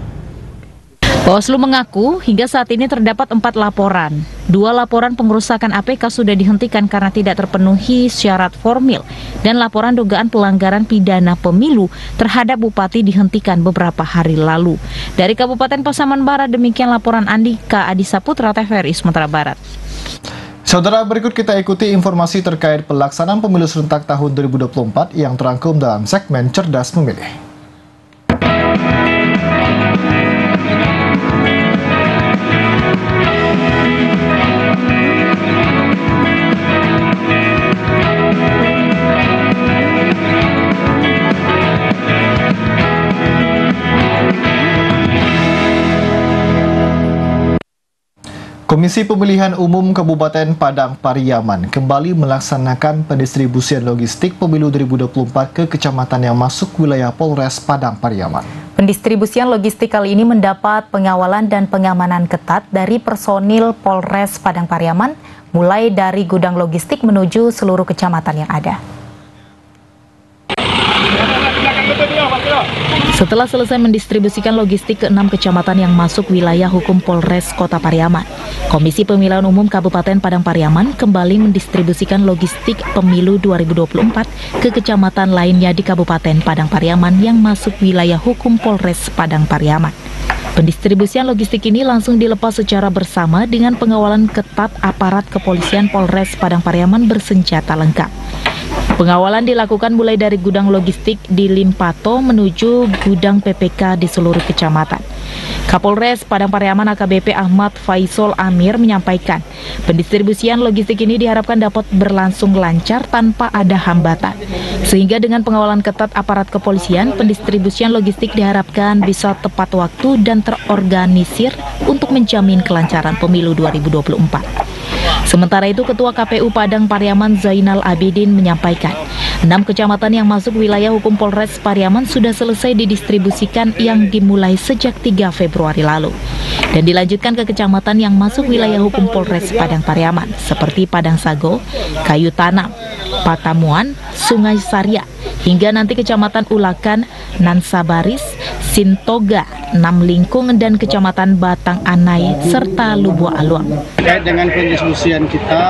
Bawaslu mengaku hingga saat ini terdapat 4 laporan. 2 laporan pengerusakan APK sudah dihentikan karena tidak terpenuhi syarat formil, dan laporan dugaan pelanggaran pidana pemilu terhadap bupati dihentikan beberapa hari lalu. Dari Kabupaten Pasaman Barat, demikian laporan Andika Adisaputra, TVRI Sumatera Barat. Saudara, berikut kita ikuti informasi terkait pelaksanaan pemilu serentak tahun 2024 yang terangkum dalam segmen Cerdas Memilih. Komisi Pemilihan Umum Kabupaten Padang Pariaman kembali melaksanakan pendistribusian logistik pemilu 2024 ke kecamatan yang masuk wilayah Polres Padang Pariaman. Pendistribusian logistik kali ini mendapat pengawalan dan pengamanan ketat dari personil Polres Padang Pariaman, mulai dari gudang logistik menuju seluruh kecamatan yang ada. Setelah selesai mendistribusikan logistik ke 6 kecamatan yang masuk wilayah hukum Polres Kota Pariaman, Komisi Pemilihan Umum Kabupaten Padang Pariaman kembali mendistribusikan logistik pemilu 2024 ke kecamatan lainnya di Kabupaten Padang Pariaman yang masuk wilayah hukum Polres Padang Pariaman. Pendistribusian logistik ini langsung dilepas secara bersama dengan pengawalan ketat aparat kepolisian Polres Padang Pariaman bersenjata lengkap. Pengawalan dilakukan mulai dari gudang logistik di Limpato menuju gudang PPK di seluruh kecamatan. Kapolres Padang Pariaman AKBP Ahmad Faisal Amir menyampaikan, pendistribusian logistik ini diharapkan dapat berlangsung lancar tanpa ada hambatan. Sehingga dengan pengawalan ketat aparat kepolisian, pendistribusian logistik diharapkan bisa tepat waktu dan terorganisir untuk menjamin kelancaran pemilu 2024. Sementara itu, Ketua KPU Padang Pariaman Zainal Abidin menyampaikan, 6 kecamatan yang masuk wilayah hukum Polres Pariaman sudah selesai didistribusikan yang dimulai sejak 3 Februari lalu. Dan dilanjutkan ke kecamatan yang masuk wilayah hukum Polres Padang Pariaman, seperti Padang Sago, Kayu Tanam, Patamuan, Sungai Saria, hingga nanti kecamatan Ulakan, Nansabaris, Sintoga, Namlingkung, dan kecamatan Batang Anai, serta Lubua Aluang. Terkait dengan pendistribusian kita,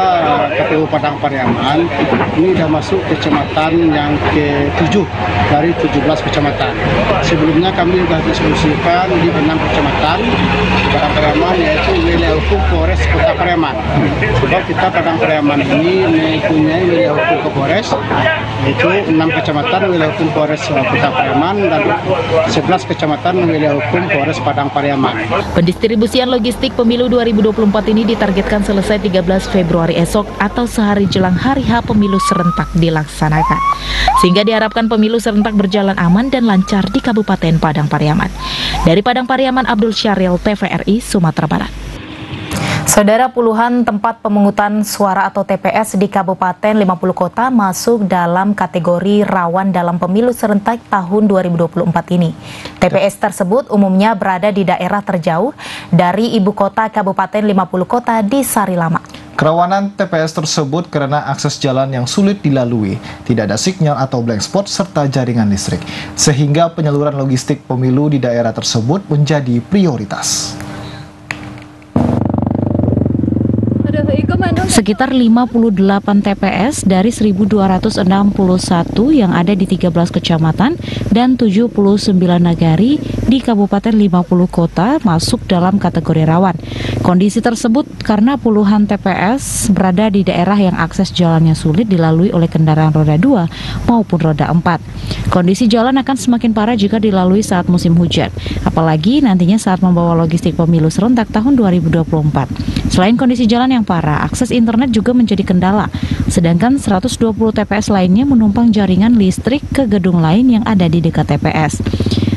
KPU Padang Pariaman, ini sudah masuk kecamatan yang ke-7 dari 17 kecamatan. Sebelumnya kami sudah distribusikan di 6 kecamatan Padang Pariaman, yaitu wilayah hukum Polres Kota Pariaman. Sebab kita Padang Pariaman ini mempunyai wilayah hukum ke Polres, yaitu 6 kecamatan wilayah hukum Polres Kota Pariaman dan 11 kecamatan wilayah hukum Polres Padang Pariaman. Pendistribusian logistik pemilu 2024 ini ditargetkan selesai 13 Februari esok atau sehari jelang hari H pemilu serentak dilaksanakan. Sehingga diharapkan pemilu serentak berjalan aman dan lancar di Kabupaten Padang Pariaman. Dari Padang Pariaman, Abdul Syaril, TVRI, Sumatera Barat. Saudara, puluhan tempat pemungutan suara atau TPS di Kabupaten 50 kota masuk dalam kategori rawan dalam pemilu serentak tahun 2024 ini. TPS tersebut umumnya berada di daerah terjauh dari ibu kota Kabupaten 50 kota di Sarilama. Kerawanan TPS tersebut karena akses jalan yang sulit dilalui, tidak ada sinyal atau blank spot, serta jaringan listrik, sehingga penyaluran logistik pemilu di daerah tersebut menjadi prioritas. Sekitar 58 TPS dari 1.261 yang ada di 13 kecamatan dan 79 nagari di Kabupaten 50 kota masuk dalam kategori rawan. Kondisi tersebut karena puluhan TPS berada di daerah yang akses jalannya sulit dilalui oleh kendaraan roda 2 maupun roda 4. Kondisi jalan akan semakin parah jika dilalui saat musim hujan, apalagi nantinya saat membawa logistik pemilu serentak tahun 2024. Selain kondisi jalan yang parah, akses internet juga menjadi kendala, sedangkan 120 TPS lainnya menumpang jaringan listrik ke gedung lain yang ada di dekat TPS.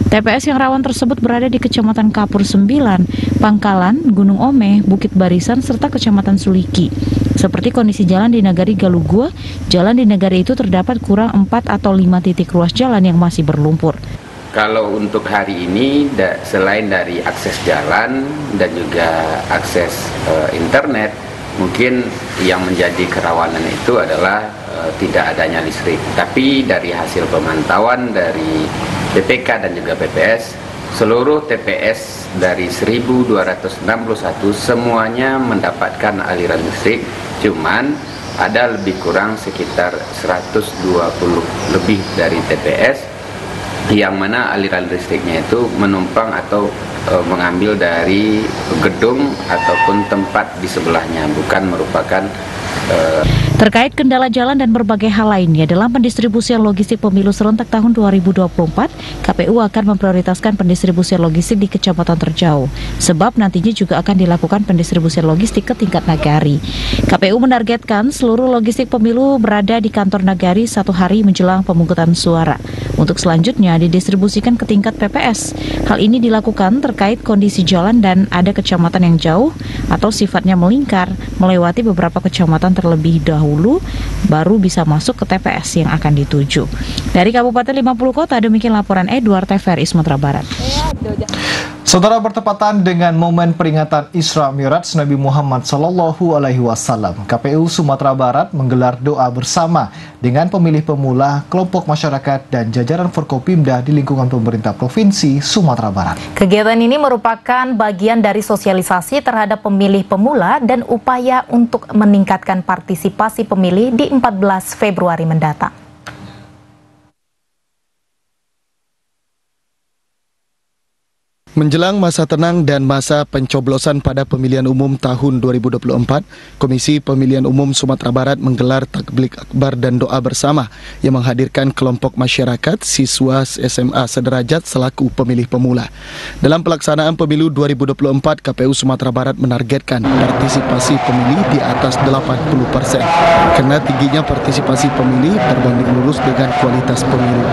TPS yang rawan tersebut berada di Kecamatan Kapur 9, Pangkalan, Gunung Omeh, Bukit Barisan, serta Kecamatan Suliki. Seperti kondisi jalan di Nagari Galugua, jalan di negari itu terdapat kurang 4 atau 5 titik ruas jalan yang masih berlumpur. Kalau untuk hari ini, selain dari akses jalan dan juga akses internet, mungkin yang menjadi kerawanan itu adalah tidak adanya listrik. Tapi dari hasil pemantauan dari PPK dan juga PPS, seluruh TPS dari 1.261 semuanya mendapatkan aliran listrik, cuman ada lebih kurang sekitar 120 lebih dari TPS yang mana aliran listriknya itu menumpang atau mengambil dari gedung ataupun tempat di sebelahnya, bukan merupakan Terkait kendala jalan dan berbagai hal lainnya dalam pendistribusian logistik pemilu serentak tahun 2024, KPU akan memprioritaskan pendistribusian logistik di kecamatan terjauh, sebab nantinya juga akan dilakukan pendistribusian logistik ke tingkat nagari. KPU menargetkan seluruh logistik pemilu berada di kantor nagari 1 hari menjelang pemungutan suara. Untuk selanjutnya didistribusikan ke tingkat PPS. Hal ini dilakukan terkait kondisi jalan dan ada kecamatan yang jauh atau sifatnya melingkar, melewati beberapa kecamatan terlebih dahulu, baru bisa masuk ke TPS yang akan dituju. Dari Kabupaten 50 Kota, demikian laporan Edward TVRI Sumatera Barat. Saudara, bertepatan dengan momen peringatan Isra Mi'raj Nabi Muhammad SAW, KPU Sumatera Barat menggelar doa bersama dengan pemilih pemula, kelompok masyarakat dan jajaran Forkopimda di lingkungan pemerintah Provinsi Sumatera Barat. Kegiatan ini merupakan bagian dari sosialisasi terhadap pemilih pemula dan upaya untuk meningkatkan partisipasi pemilih di 14 Februari mendatang. Menjelang masa tenang dan masa pencoblosan pada pemilihan umum tahun 2024, Komisi Pemilihan Umum Sumatera Barat menggelar takblik akbar dan doa bersama yang menghadirkan kelompok masyarakat, siswa SMA sederajat selaku pemilih pemula. Dalam pelaksanaan pemilu 2024, KPU Sumatera Barat menargetkan partisipasi pemilih di atas 80%. Karena tingginya partisipasi pemilih berbanding lurus dengan kualitas pemilu.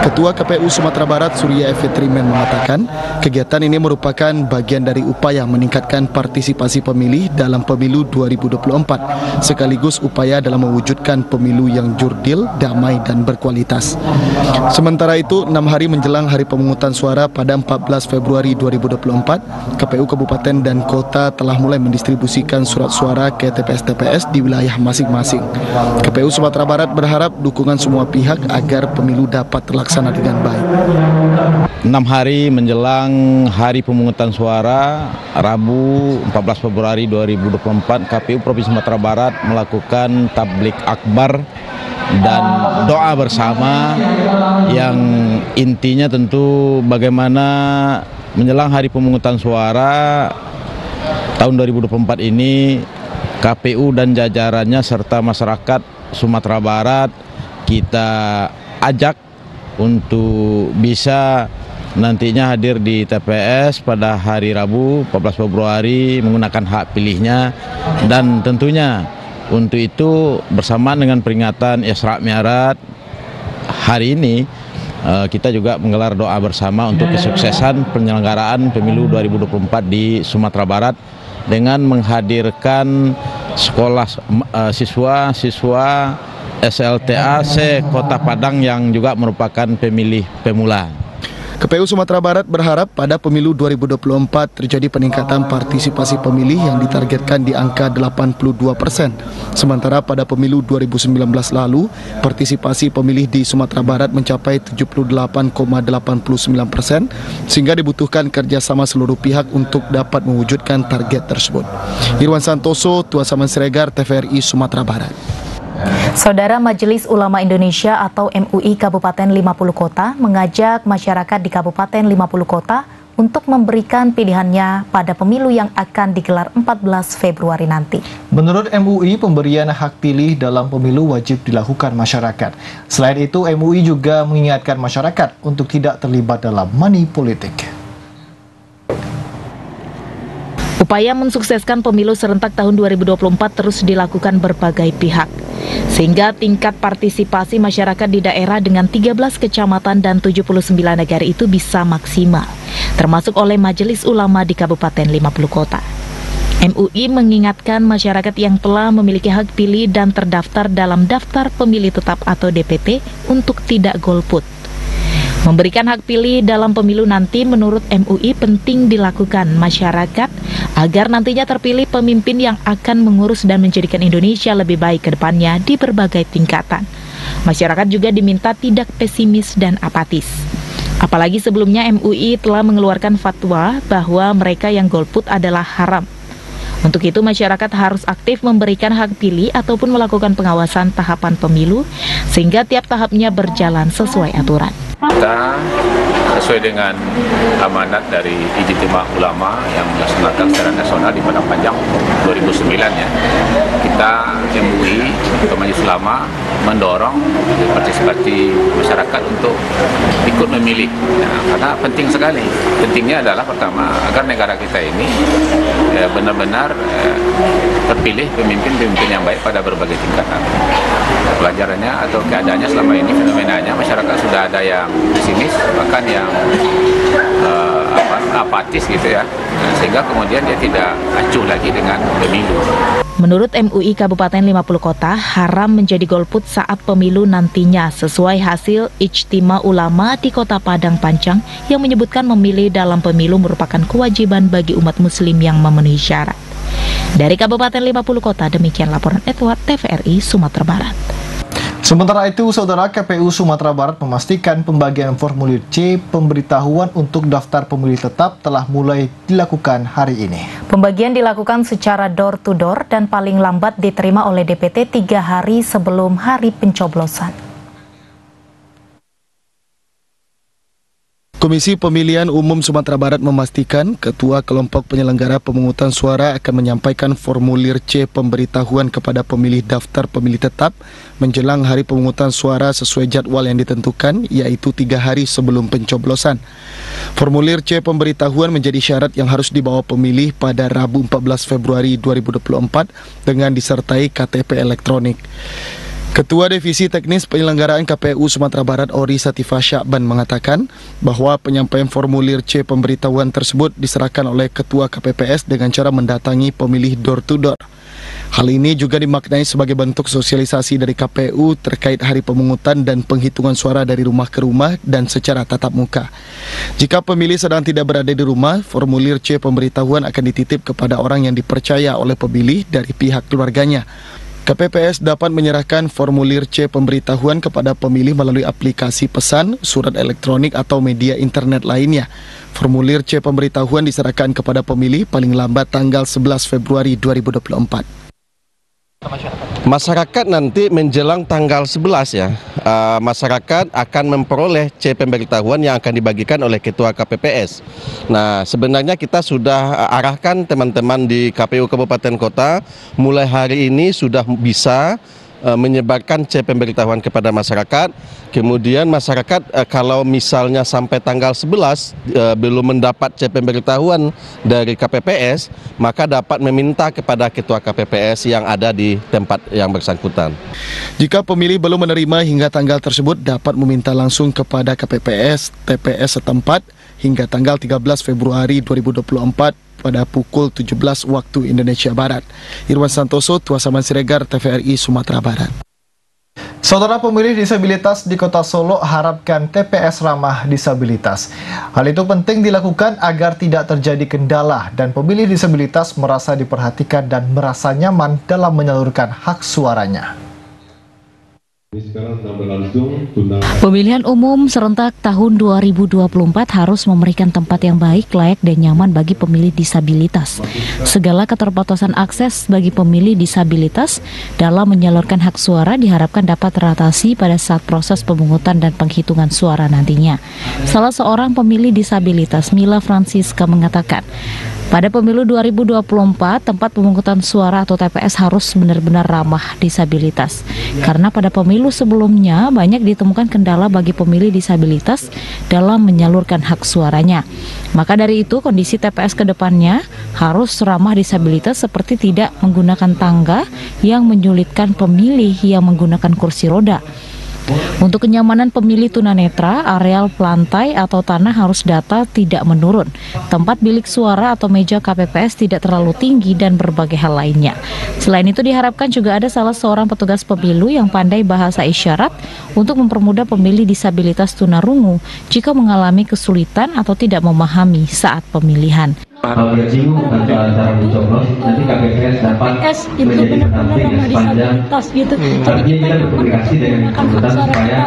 Ketua KPU Sumatera Barat Surya F. Trimen mengatakan, kegiatan ini merupakan bagian dari upaya meningkatkan partisipasi pemilih dalam pemilu 2024, sekaligus upaya dalam mewujudkan pemilu yang jurdil, damai, dan berkualitas. Sementara itu, 6 hari menjelang hari pemungutan suara pada 14 Februari 2024, KPU Kabupaten dan Kota telah mulai mendistribusikan surat suara ke TPS-TPS di wilayah masing-masing. KPU Sumatera Barat berharap dukungan semua pihak agar pemilu dapat terlaksana dengan baik. 6 hari menjelang hari pemungutan suara Rabu 14 Februari 2024, KPU Provinsi Sumatera Barat melakukan tablik akbar dan doa bersama yang intinya tentu bagaimana menjelang hari pemungutan suara tahun 2024 ini KPU dan jajarannya serta masyarakat Sumatera Barat kita ajak untuk bisa nantinya hadir di TPS pada hari Rabu 14 Februari menggunakan hak pilihnya, dan tentunya untuk itu bersamaan dengan peringatan Isra Mi'raj hari ini kita juga menggelar doa bersama untuk kesuksesan penyelenggaraan pemilu 2024 di Sumatera Barat dengan menghadirkan sekolah siswa SLTA se-Kota Padang yang juga merupakan pemilih pemula. KPU Sumatera Barat berharap pada pemilu 2024 terjadi peningkatan partisipasi pemilih yang ditargetkan di angka 82%. Sementara pada pemilu 2019 lalu, partisipasi pemilih di Sumatera Barat mencapai 78,89%, sehingga dibutuhkan kerjasama seluruh pihak untuk dapat mewujudkan target tersebut. Irwan Santoso, Tua Saman Siregar, TVRI Sumatera Barat. Saudara, Majelis Ulama Indonesia atau MUI Kabupaten 50 Kota mengajak masyarakat di Kabupaten 50 Kota untuk memberikan pilihannya pada pemilu yang akan digelar 14 Februari nanti. Menurut MUI, pemberian hak pilih dalam pemilu wajib dilakukan masyarakat. Selain itu, MUI juga mengingatkan masyarakat untuk tidak terlibat dalam money politik. Upaya mensukseskan pemilu serentak tahun 2024 terus dilakukan berbagai pihak, sehingga tingkat partisipasi masyarakat di daerah dengan 13 kecamatan dan 79 negara itu bisa maksimal, termasuk oleh Majelis Ulama di Kabupaten 50 Kota. MUI mengingatkan masyarakat yang telah memiliki hak pilih dan terdaftar dalam daftar pemilih tetap atau DPT untuk tidak golput. Memberikan hak pilih dalam pemilu nanti menurut MUI penting dilakukan masyarakat agar nantinya terpilih pemimpin yang akan mengurus dan menjadikan Indonesia lebih baik ke depannya di berbagai tingkatan. Masyarakat juga diminta tidak pesimis dan apatis. Apalagi sebelumnya MUI telah mengeluarkan fatwa bahwa mereka yang golput adalah haram. Untuk itu masyarakat harus aktif memberikan hak pilih ataupun melakukan pengawasan tahapan pemilu sehingga tiap tahapnya berjalan sesuai aturan. Kita sesuai dengan amanat dari Ijtima Ulama yang melaksanakan secara nasional di Padang Panjang 2009 ya. Kita MUI atau Majelis Ulama mendorong partisipasi masyarakat untuk ikut memilih. Karena penting sekali. Pentingnya adalah pertama agar negara kita ini benar-benar terpilih pemimpin-pemimpin yang baik pada berbagai tingkatan. Pelajarannya atau keadaannya selama ini fenomenanya masyarakat sudah ada yang pesimis, bahkan yang apatis gitu ya, sehingga kemudian dia tidak acuh lagi dengan pemilu. Menurut MUI Kabupaten 50 Kota, haram menjadi golput saat pemilu nantinya sesuai hasil Ijtima Ulama di Kota Padang Panjang yang menyebutkan memilih dalam pemilu merupakan kewajiban bagi umat muslim yang memenuhi syarat. Dari Kabupaten 50 Kota, demikian laporan Edward, TVRI Sumatera Barat. Sementara itu, Saudara, KPU Sumatera Barat memastikan pembagian formulir C pemberitahuan untuk daftar pemilih tetap telah mulai dilakukan hari ini. Pembagian dilakukan secara door-to-door dan paling lambat diterima oleh DPT 3 hari sebelum hari pencoblosan. Komisi Pemilihan Umum Sumatera Barat memastikan Ketua Kelompok Penyelenggara Pemungutan Suara akan menyampaikan formulir C pemberitahuan kepada pemilih daftar pemilih tetap menjelang hari pemungutan suara sesuai jadwal yang ditentukan, yaitu 3 hari sebelum pencoblosan. Formulir C pemberitahuan menjadi syarat yang harus dibawa pemilih pada Rabu 14 Februari 2024 dengan disertai KTP elektronik. Ketua Divisi Teknis Penyelenggaraan KPU Sumatera Barat Ori Satifah Syakban mengatakan bahwa penyampaian formulir C pemberitahuan tersebut diserahkan oleh Ketua KPPS dengan cara mendatangi pemilih door-to-door. Hal ini juga dimaknai sebagai bentuk sosialisasi dari KPU terkait hari pemungutan dan penghitungan suara dari rumah ke rumah dan secara tatap muka. Jika pemilih sedang tidak berada di rumah, formulir C pemberitahuan akan dititip kepada orang yang dipercaya oleh pemilih dari pihak keluarganya. KPPS dapat menyerahkan formulir C pemberitahuan kepada pemilih melalui aplikasi pesan, surat elektronik atau media internet lainnya. Formulir C pemberitahuan diserahkan kepada pemilih paling lambat tanggal 11 Februari 2024. Masyarakat nanti menjelang tanggal 11 ya, masyarakat akan memperoleh C pemberitahuan yang akan dibagikan oleh Ketua KPPS. Nah, sebenarnya kita sudah arahkan teman-teman di KPU Kabupaten Kota, mulai hari ini sudah bisa menyebarkan C pemberitahuan kepada masyarakat. Kemudian masyarakat kalau misalnya sampai tanggal 11 belum mendapat C pemberitahuan dari KPPS, maka dapat meminta kepada Ketua KPPS yang ada di tempat yang bersangkutan. Jika pemilih belum menerima hingga tanggal tersebut, dapat meminta langsung kepada KPPS TPS setempat hingga tanggal 13 Februari 2024 pada pukul 17 waktu Indonesia Barat. Irwan Santoso, Tuasaman Siregar, TVRI Sumatera Barat. Saudara, pemilih disabilitas di Kota Solo harapkan TPS ramah disabilitas. Hal itu penting dilakukan agar tidak terjadi kendala dan pemilih disabilitas merasa diperhatikan dan merasa nyaman dalam menyalurkan hak suaranya. Pemilihan umum serentak tahun 2024 harus memberikan tempat yang baik, layak, dan nyaman bagi pemilih disabilitas. Segala keterbatasan akses bagi pemilih disabilitas dalam menyalurkan hak suara diharapkan dapat teratasi pada saat proses pemungutan dan penghitungan suara nantinya. Salah seorang pemilih disabilitas, Mila Francisca, mengatakan, pada pemilu 2024, tempat pemungutan suara atau TPS harus benar-benar ramah disabilitas. Karena pada pemilu sebelumnya banyak ditemukan kendala bagi pemilih disabilitas dalam menyalurkan hak suaranya. Maka dari itu, kondisi TPS ke depannya harus ramah disabilitas seperti tidak menggunakan tangga yang menyulitkan pemilih yang menggunakan kursi roda. Untuk kenyamanan pemilih tunanetra, areal lantai atau tanah harus datar tidak menurun. Tempat bilik suara atau meja KPPS tidak terlalu tinggi dan berbagai hal lainnya. Selain itu diharapkan juga ada salah seorang petugas pemilu yang pandai bahasa isyarat untuk mempermudah pemilih disabilitas tunarungu jika mengalami kesulitan atau tidak memahami saat pemilihan. Kalau dia bingung tentang cara mencoblos, nanti KPPS dapat menjadi pendamping yang sepanjang. Artinya kita berkomunikasi dengan konsultan supaya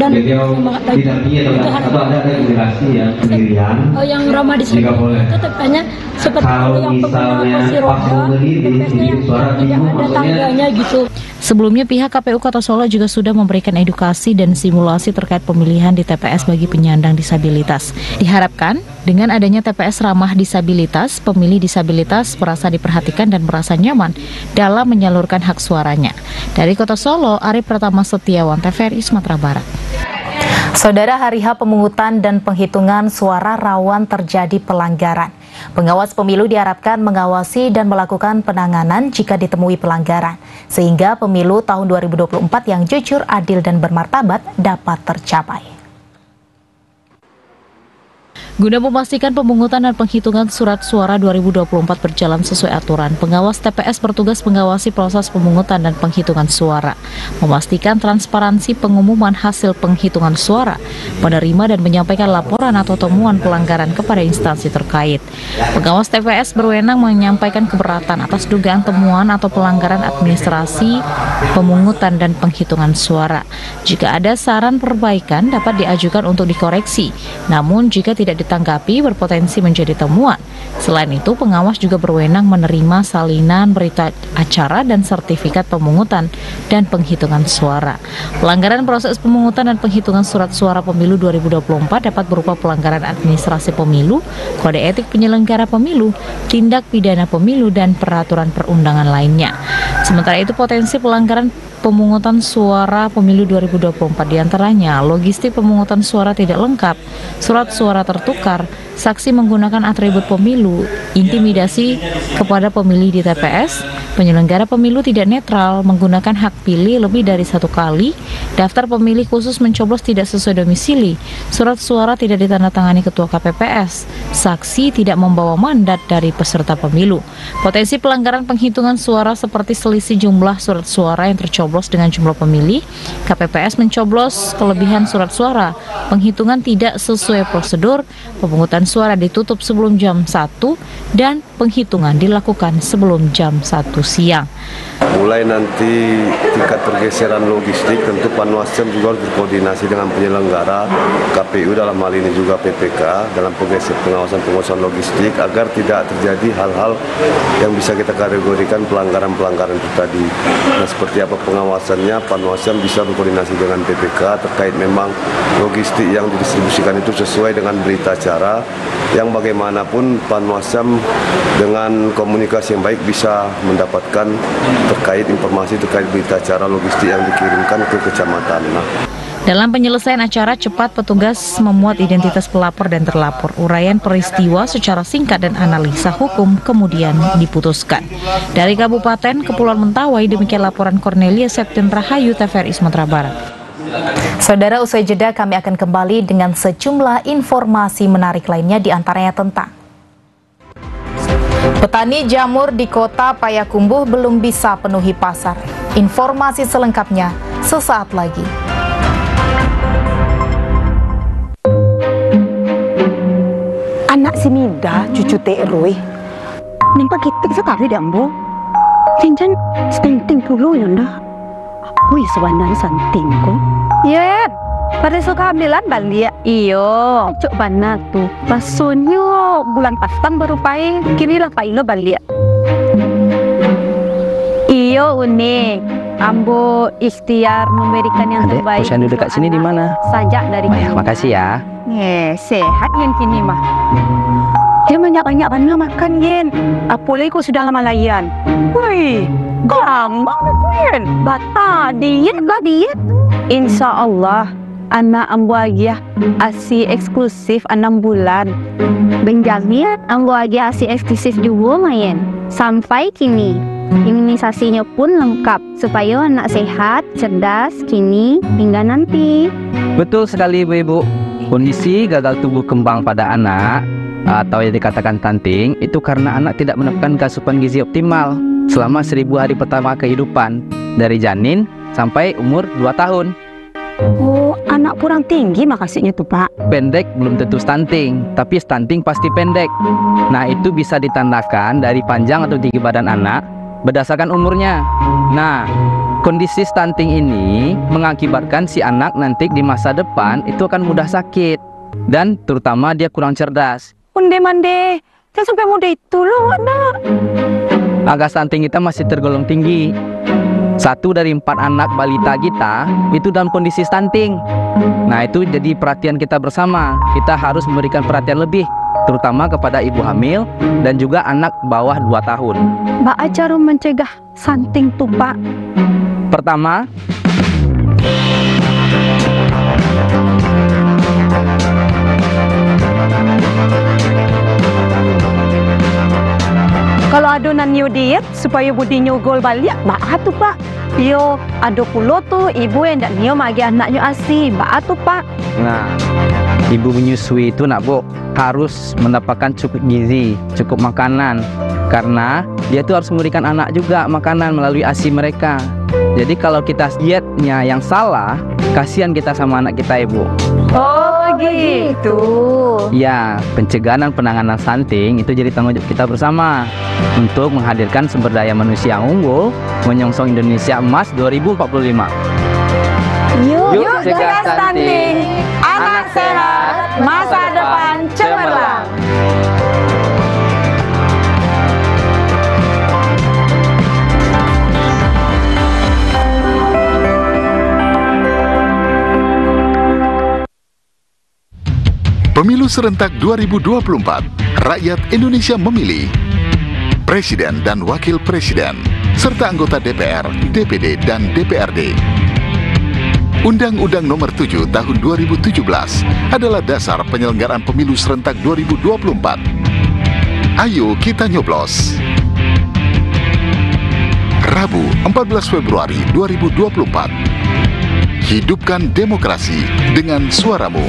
beliau tidak pilih atau ada komunikasi yang sendirian. Yang ramah disabilitas itu tepatnya seperti kalau yang pengguna kursi roda, BPS-nya yang tidak ada tangganya gitu. Sebelumnya pihak KPU Kota Solo juga sudah memberikan edukasi dan simulasi terkait pemilihan di TPS bagi penyandang disabilitas. Diharapkan dengan adanya TPS ramah disabilitas, pemilih disabilitas merasa diperhatikan dan merasa nyaman dalam menyalurkan hak suaranya. Dari Kota Solo, Arif Pratama Setiawan, TVRI Sumatera Barat. Saudara, hari H pemungutan dan penghitungan suara rawan terjadi pelanggaran. Pengawas pemilu diharapkan mengawasi dan melakukan penanganan jika ditemui pelanggaran, sehingga pemilu tahun 2024 yang jujur, adil, dan bermartabat dapat tercapai. Guna memastikan pemungutan dan penghitungan surat suara 2024 berjalan sesuai aturan, pengawas TPS bertugas mengawasi proses pemungutan dan penghitungan suara, memastikan transparansi pengumuman hasil penghitungan suara, menerima dan menyampaikan laporan atau temuan pelanggaran kepada instansi terkait. Pengawas TPS berwenang menyampaikan keberatan atas dugaan temuan atau pelanggaran administrasi pemungutan dan penghitungan suara. Jika ada saran perbaikan dapat diajukan untuk dikoreksi, namun jika tidak ditanggapi berpotensi menjadi temuan. Selain itu, pengawas juga berwenang menerima salinan berita acara dan sertifikat pemungutan dan penghitungan suara. Pelanggaran proses pemungutan dan penghitungan surat suara pemilu 2024 dapat berupa pelanggaran administrasi pemilu, kode etik penyelenggara pemilu, tindak pidana pemilu, dan peraturan perundangan lainnya. Sementara itu, potensi pelanggaran pemungutan suara pemilu 2024 diantaranya logistik pemungutan suara tidak lengkap, surat suara tertukar, saksi menggunakan atribut pemilu, intimidasi kepada pemilih di TPS, penyelenggara pemilu tidak netral, menggunakan hak pilih lebih dari satu kali, daftar pemilih khusus mencoblos tidak sesuai domisili, surat suara tidak ditandatangani ketua KPPS, saksi tidak membawa mandat dari peserta pemilu. Potensi pelanggaran penghitungan suara seperti selisih jumlah surat suara yang tercoblos dengan jumlah pemilih, KPPS mencoblos kelebihan surat suara, penghitungan tidak sesuai prosedur, pemungutan suara ditutup sebelum jam 1, dan penghitungan dilakukan sebelum jam 1 siang. Mulai nanti tingkat pergeseran logistik, tentu Panwascam juga harus berkoordinasi dengan penyelenggara, KPU dalam hal ini juga PPK dalam pengawasan logistik agar tidak terjadi hal-hal yang bisa kita kategorikan pelanggaran-pelanggaran itu tadi. Nah, seperti apa pengawasannya, Panwascam bisa berkoordinasi dengan PPK terkait memang logistik yang didistribusikan itu sesuai dengan berita acara yang bagaimanapun Panwascam dengan komunikasi yang baik bisa mendapatkan terkait informasi terkait berita acara logistik yang dikirimkan ke kecamatan. Dalam penyelesaian acara cepat, petugas memuat identitas pelapor dan terlapor, uraian peristiwa secara singkat dan analisa hukum kemudian diputuskan. Dari Kabupaten Kepulauan Mentawai, demikian laporan Cornelia Septian Rahayu, TVRI Sumatera Barat. Saudara, usai jeda kami akan kembali dengan sejumlah informasi menarik lainnya, diantaranya tentang petani jamur di Kota Payakumbuh belum bisa penuhi pasar. Informasi selengkapnya sesaat lagi. Anak si Mida, cucu Teh Roy, nampak kitik sekali dah, Ambo. Cincin santing dulu ya dah. Wih, sebenarnya santing kok. Ya, pada suka ambilan balik. Iyo, cuk bana tuh. Pasunyo bulan pasang baru paing, kini lah paing lo balik. Iyo unik. Ambo ikhtiar memberikan yang terbaik. Posyandu dekat sini di mana? Sajak dari kini. Makasih ya. Sehat yang kini mah. Dia banyak-banyak kan makan yen. Apalagi kau sudah lama layan. Wih, gampang yen. Bata diet lah diet. Insya Allah anak ambo aja asi eksklusif 6 bulan. Benjamin ambo aja asi eksklusif juga main. Sampai kini imunisasinya pun lengkap supaya anak sehat, cerdas kini hingga nanti. Betul sekali Ibu. Kondisi gagal tumbuh kembang pada anak atau yang dikatakan stunting itu karena anak tidak mendapatkan asupan gizi optimal selama 1000 hari pertama kehidupan dari janin sampai umur 2 tahun. Oh, anak kurang tinggi makasihnya tuh Pak. Pendek belum tentu stunting, tapi stunting pasti pendek. Nah, itu bisa ditandakan dari panjang atau tinggi badan anak berdasarkan umurnya. Nah, kondisi stunting ini mengakibatkan si anak nanti di masa depan itu akan mudah sakit dan terutama dia kurang cerdas. Mande, jangan sampai muda itu loh anak. Angka stunting kita masih tergolong tinggi. 1 dari 4 anak balita kita itu dalam kondisi stunting. Nah, itu jadi perhatian kita bersama. Kita harus memberikan perhatian lebih, terutama kepada ibu hamil dan juga anak bawah 2 tahun. Mbak, cara mencegah stunting tuh, Pak? Pertama, kalau adonan new diet supaya budinya gol balik, Mbak tuh, Pak. Yo, ada pula tuh ibu yang tak nio magi anaknya asi, Mbak tuh, Pak. nah, ibu menyusui itu nak Bu harus mendapatkan cukup gizi, cukup makanan. Karena dia tuh harus memberikan anak juga makanan melalui ASI mereka. Jadi kalau kita dietnya yang salah, kasihan kita sama anak kita, Ibu. Oh gitu. Ya, pencegahan dan penanganan stunting itu jadi tanggung jawab kita bersama untuk menghadirkan sumber daya manusia yang unggul, menyongsong Indonesia Emas 2045. Yuk cegah stunting, anak sehat, masa depan cemerlang. Pemilu serentak 2024, rakyat Indonesia memilih Presiden dan Wakil Presiden, serta anggota DPR, DPD, dan DPRD. Undang-Undang Nomor 7 Tahun 2017 adalah dasar penyelenggaraan pemilu serentak 2024. Ayo kita nyoblos. Rabu, 14 Februari 2024. Hidupkan demokrasi dengan suaramu.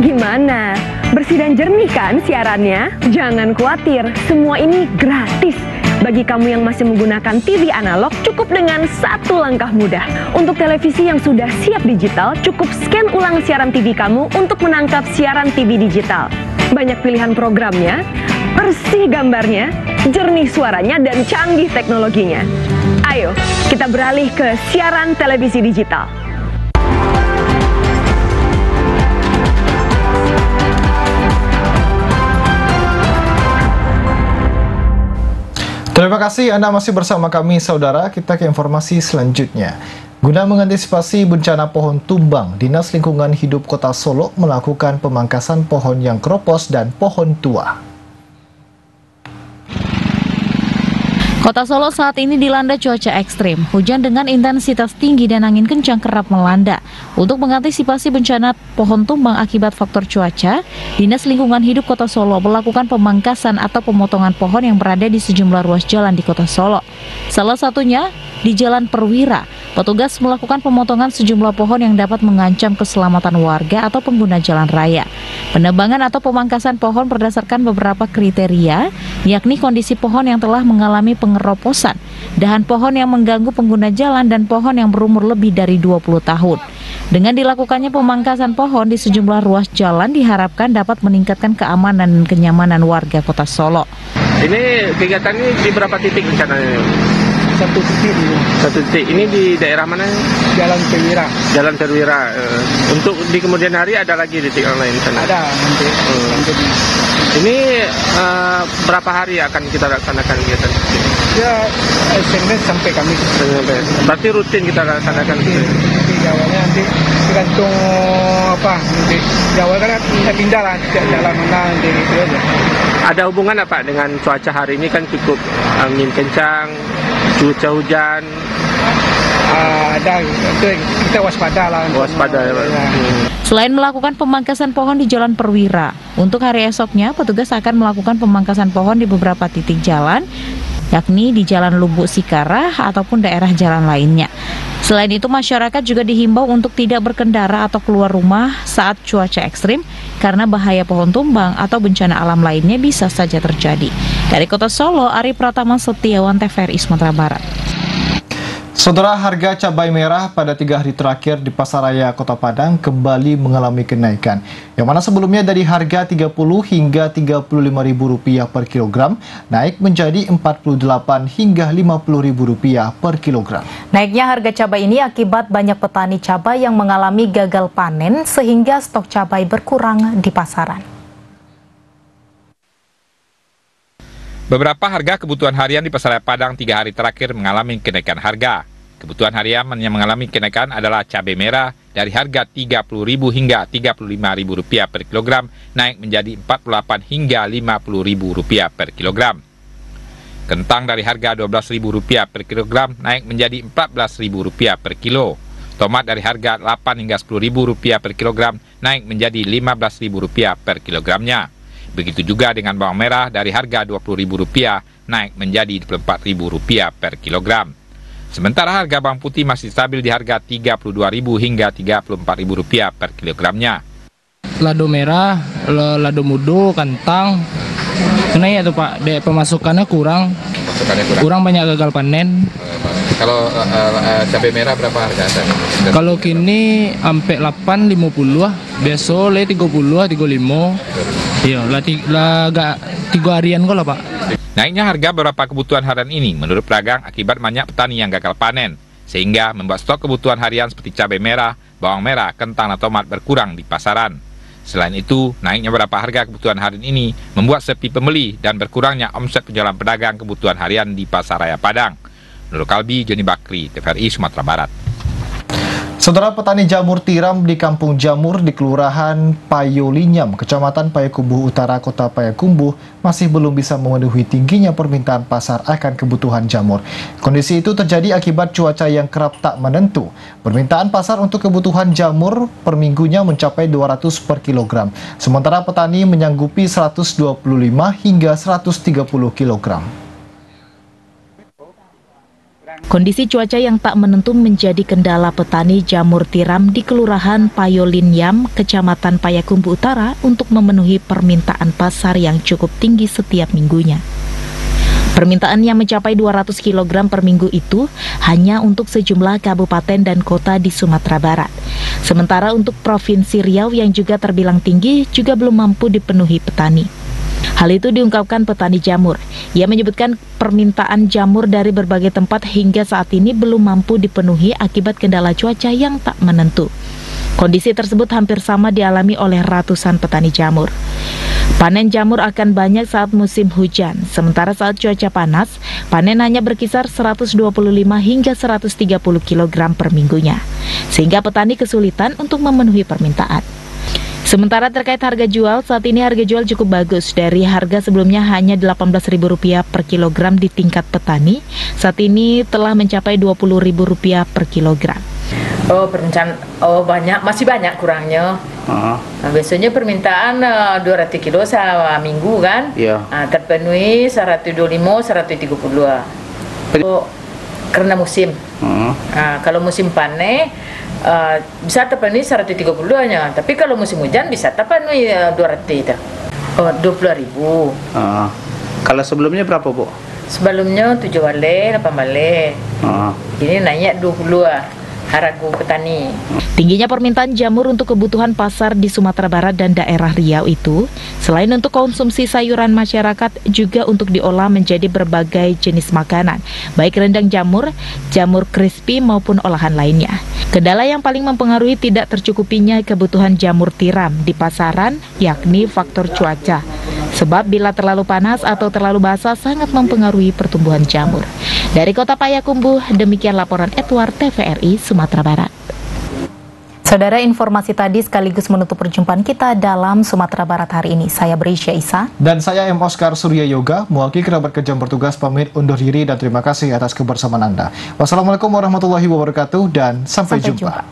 Gimana? Bersih dan jernih kan siarannya? Jangan khawatir, semua ini gratis. Bagi kamu yang masih menggunakan TV analog, cukup dengan satu langkah mudah. Untuk televisi yang sudah siap digital, cukup scan ulang siaran TV kamu untuk menangkap siaran TV digital. Banyak pilihan programnya, bersih gambarnya, jernih suaranya, dan canggih teknologinya. Ayo, kita beralih ke siaran televisi digital. Terima kasih Anda masih bersama kami, saudara. Kita ke informasi selanjutnya. Guna mengantisipasi bencana pohon tumbang, Dinas Lingkungan Hidup Kota Solo melakukan pemangkasan pohon yang keropos dan pohon tua. Kota Solo saat ini dilanda cuaca ekstrim. Hujan dengan intensitas tinggi dan angin kencang kerap melanda. Untuk mengantisipasi bencana pohon tumbang akibat faktor cuaca, Dinas Lingkungan Hidup Kota Solo melakukan pemangkasan atau pemotongan pohon yang berada di sejumlah ruas jalan di Kota Solo. Salah satunya di Jalan Perwira. Petugas melakukan pemotongan sejumlah pohon yang dapat mengancam keselamatan warga atau pengguna jalan raya. Penebangan atau pemangkasan pohon berdasarkan beberapa kriteria, yakni kondisi pohon yang telah mengalami pengeroposan, dahan pohon yang mengganggu pengguna jalan, dan pohon yang berumur lebih dari 20 tahun. Dengan dilakukannya pemangkasan pohon di sejumlah ruas jalan diharapkan dapat meningkatkan keamanan dan kenyamanan warga Kota Solo. Ini kegiatan ini di berapa titik rencananya? Satu titik. Ini di daerah mana? Jalan Perwira. Jalan Perwira. Untuk di kemudian hari ada lagi titik yang lain sana? Ada nanti. Ini berapa hari akan kita laksanakan kegiatan? Ya, Senin sampai Kamis. Berarti rutin kita laksanakan. Nanti awalnya nanti tergantung apa nanti. Awal kan kita pindah lah jalan mana nanti gitu aja. Ada hubungan apa dengan cuaca hari ini, kan cukup angin kencang, cuaca hujan? Ada, kita waspada lah. Waspada ya, Pak. Selain melakukan pemangkasan pohon di Jalan Perwira, untuk hari esoknya petugas akan melakukan pemangkasan pohon di beberapa titik jalan, yakni di Jalan Lubuk Sikarah ataupun daerah jalan lainnya. Selain itu, masyarakat juga dihimbau untuk tidak berkendara atau keluar rumah saat cuaca ekstrim karena bahaya pohon tumbang atau bencana alam lainnya bisa saja terjadi. Dari Kota Solo, Ari Pratama Setiawan, TVRI Sumatera Barat. Saudara, harga cabai merah pada 3 hari terakhir di Pasaraya Kota Padang kembali mengalami kenaikan, yang mana sebelumnya dari harga Rp30 hingga Rp35.000 per kilogram, naik menjadi Rp48 hingga Rp50.000 per kilogram. Naiknya harga cabai ini akibat banyak petani cabai yang mengalami gagal panen sehingga stok cabai berkurang di pasaran. Beberapa harga kebutuhan harian di Pasaraya Padang 3 hari terakhir mengalami kenaikan harga. Kebutuhan harian yang mengalami kenaikan adalah cabai merah dari harga Rp30.000 hingga Rp35.000 per kilogram, naik menjadi Rp48 hingga Rp50.000 per kilogram. Kentang dari harga Rp12.000 per kilogram, naik menjadi Rp14.000 per kilo. Tomat dari harga Rp8 hingga Rp10.000 per kilogram, naik menjadi Rp15.000 per kilogramnya. Begitu juga dengan bawang merah dari harga Rp20.000 naik menjadi Rp24.000 per kilogram. Sementara harga bawang putih masih stabil di harga Rp32.000 hingga Rp34.000 per kilogramnya. Lado merah, lado mudo, kentang, naik ya tuh Pak, pemasukannya kurang. Kurang banyak gagal panen. Kalau cabai merah berapa harga? Kalau kini sampai 8.50, besok le 30, 35. Iya, agak 3 harian kok lah Pak. Naiknya harga beberapa kebutuhan harian ini menurut pedagang akibat banyak petani yang gagal panen, sehingga membuat stok kebutuhan harian seperti cabai merah, bawang merah, kentang, dan tomat berkurang di pasaran. Selain itu, naiknya beberapa harga kebutuhan harian ini membuat sepi pembeli dan berkurangnya omset penjualan pedagang kebutuhan harian di Pasaraya Padang. Nurul Kalbi, Joni Bakri, TVRI Sumatera Barat. Saudara, petani jamur tiram di Kampung Jamur di Kelurahan Payolinyam, Kecamatan Payakumbuh Utara, Kota Payakumbuh, masih belum bisa memenuhi tingginya permintaan pasar akan kebutuhan jamur. Kondisi itu terjadi akibat cuaca yang kerap tak menentu. Permintaan pasar untuk kebutuhan jamur per minggunya mencapai 200 per kilogram, sementara petani menyanggupi 125 hingga 130 kilogram. Kondisi cuaca yang tak menentu menjadi kendala petani jamur tiram di Kelurahan Payolinyam, Kecamatan Payakumbuh Utara untuk memenuhi permintaan pasar yang cukup tinggi setiap minggunya. Permintaan yang mencapai 200 kg per minggu itu hanya untuk sejumlah kabupaten dan kota di Sumatera Barat. Sementara untuk Provinsi Riau yang juga terbilang tinggi juga belum mampu dipenuhi petani. Hal itu diungkapkan petani jamur. Ia menyebutkan permintaan jamur dari berbagai tempat hingga saat ini belum mampu dipenuhi akibat kendala cuaca yang tak menentu. Kondisi tersebut hampir sama dialami oleh ratusan petani jamur. Panen jamur akan banyak saat musim hujan, sementara saat cuaca panas, panen hanya berkisar 125 hingga 130 kg per minggunya, sehingga petani kesulitan untuk memenuhi permintaan. Sementara terkait harga jual, saat ini harga jual cukup bagus. Dari harga sebelumnya hanya Rp18.000 per kilogram di tingkat petani, saat ini telah mencapai Rp20.000 per kilogram. Banyak, masih banyak kurangnya. Nah, biasanya permintaan 200 kilo seminggu kan? Iya. Nah, terpenuhi 125, 132. Karena musim. Nah, kalau musim panen bisa terpenuhi 132-nya, tapi kalau musim hujan bisa terpenuhi 200 itu. 20.000. Kalau sebelumnya berapa, Bu? Sebelumnya 7 bale, 8 bale. Ini naiknya 20 harga petani. Tingginya permintaan jamur untuk kebutuhan pasar di Sumatera Barat dan daerah Riau itu, selain untuk konsumsi sayuran masyarakat, juga untuk diolah menjadi berbagai jenis makanan, baik rendang jamur, jamur crispy maupun olahan lainnya. Kendala yang paling mempengaruhi tidak tercukupinya kebutuhan jamur tiram di pasaran, yakni faktor cuaca. Sebab bila terlalu panas atau terlalu basah sangat mempengaruhi pertumbuhan jamur. Dari Kota Payakumbuh, demikian laporan Edward, TVRI Sumatera Barat. Saudara, informasi tadi sekaligus menutup perjumpaan kita dalam Sumatera Barat hari ini. Saya Berisha Isa. Dan saya M. Oscar Surya Yoga, mewakili kerabat kerja bertugas pamit undur diri dan terima kasih atas kebersamaan Anda. Wassalamualaikum warahmatullahi wabarakatuh dan sampai jumpa.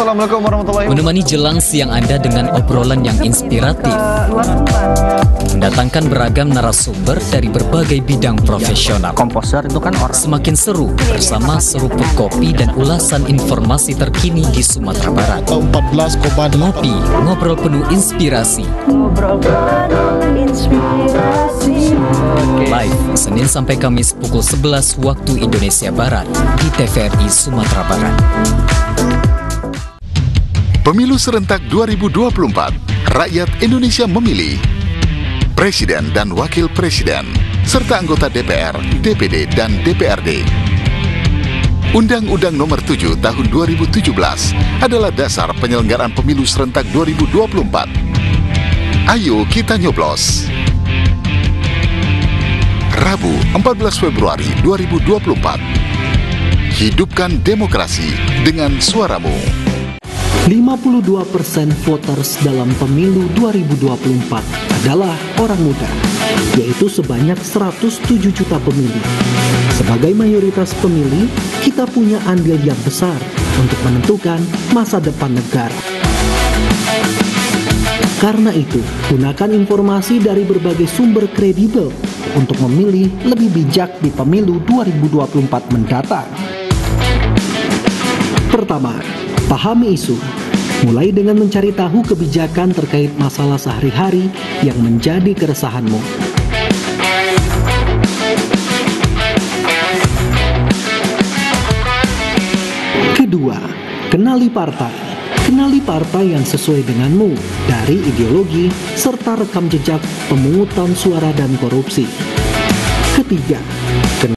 Assalamualaikum warahmatullahi wabarakatuh. Menemani jelang siang Anda dengan obrolan yang inspiratif. Mendatangkan beragam narasumber dari berbagai bidang profesional. Komposer itu kan orang. Semakin seru bersama seruput kopi dan ulasan informasi terkini di Sumatera Barat. 14,8 Ngopi, ngobrol penuh inspirasi. Live Senin sampai Kamis pukul 11 waktu Indonesia Barat di TVRI Sumatera Barat. Pemilu serentak 2024, rakyat Indonesia memilih Presiden dan Wakil Presiden, serta anggota DPR, DPD, dan DPRD. Undang-Undang Nomor 7 Tahun 2017 adalah dasar penyelenggaraan pemilu serentak 2024. Ayo kita nyoblos. Rabu 14 Februari 2024. Hidupkan demokrasi dengan suaramu. 52% voters dalam pemilu 2024 adalah orang muda, yaitu sebanyak 107 juta pemilih. Sebagai mayoritas pemilih, kita punya andil yang besar untuk menentukan masa depan negara. Karena itu, gunakan informasi dari berbagai sumber kredibel untuk memilih lebih bijak di pemilu 2024 mendatang. Pertama, pahami isu, mulai dengan mencari tahu kebijakan terkait masalah sehari-hari yang menjadi keresahanmu. Kedua, kenali partai. Kenali partai yang sesuai denganmu dari ideologi serta rekam jejak pemungutan suara dan korupsi. Ketiga,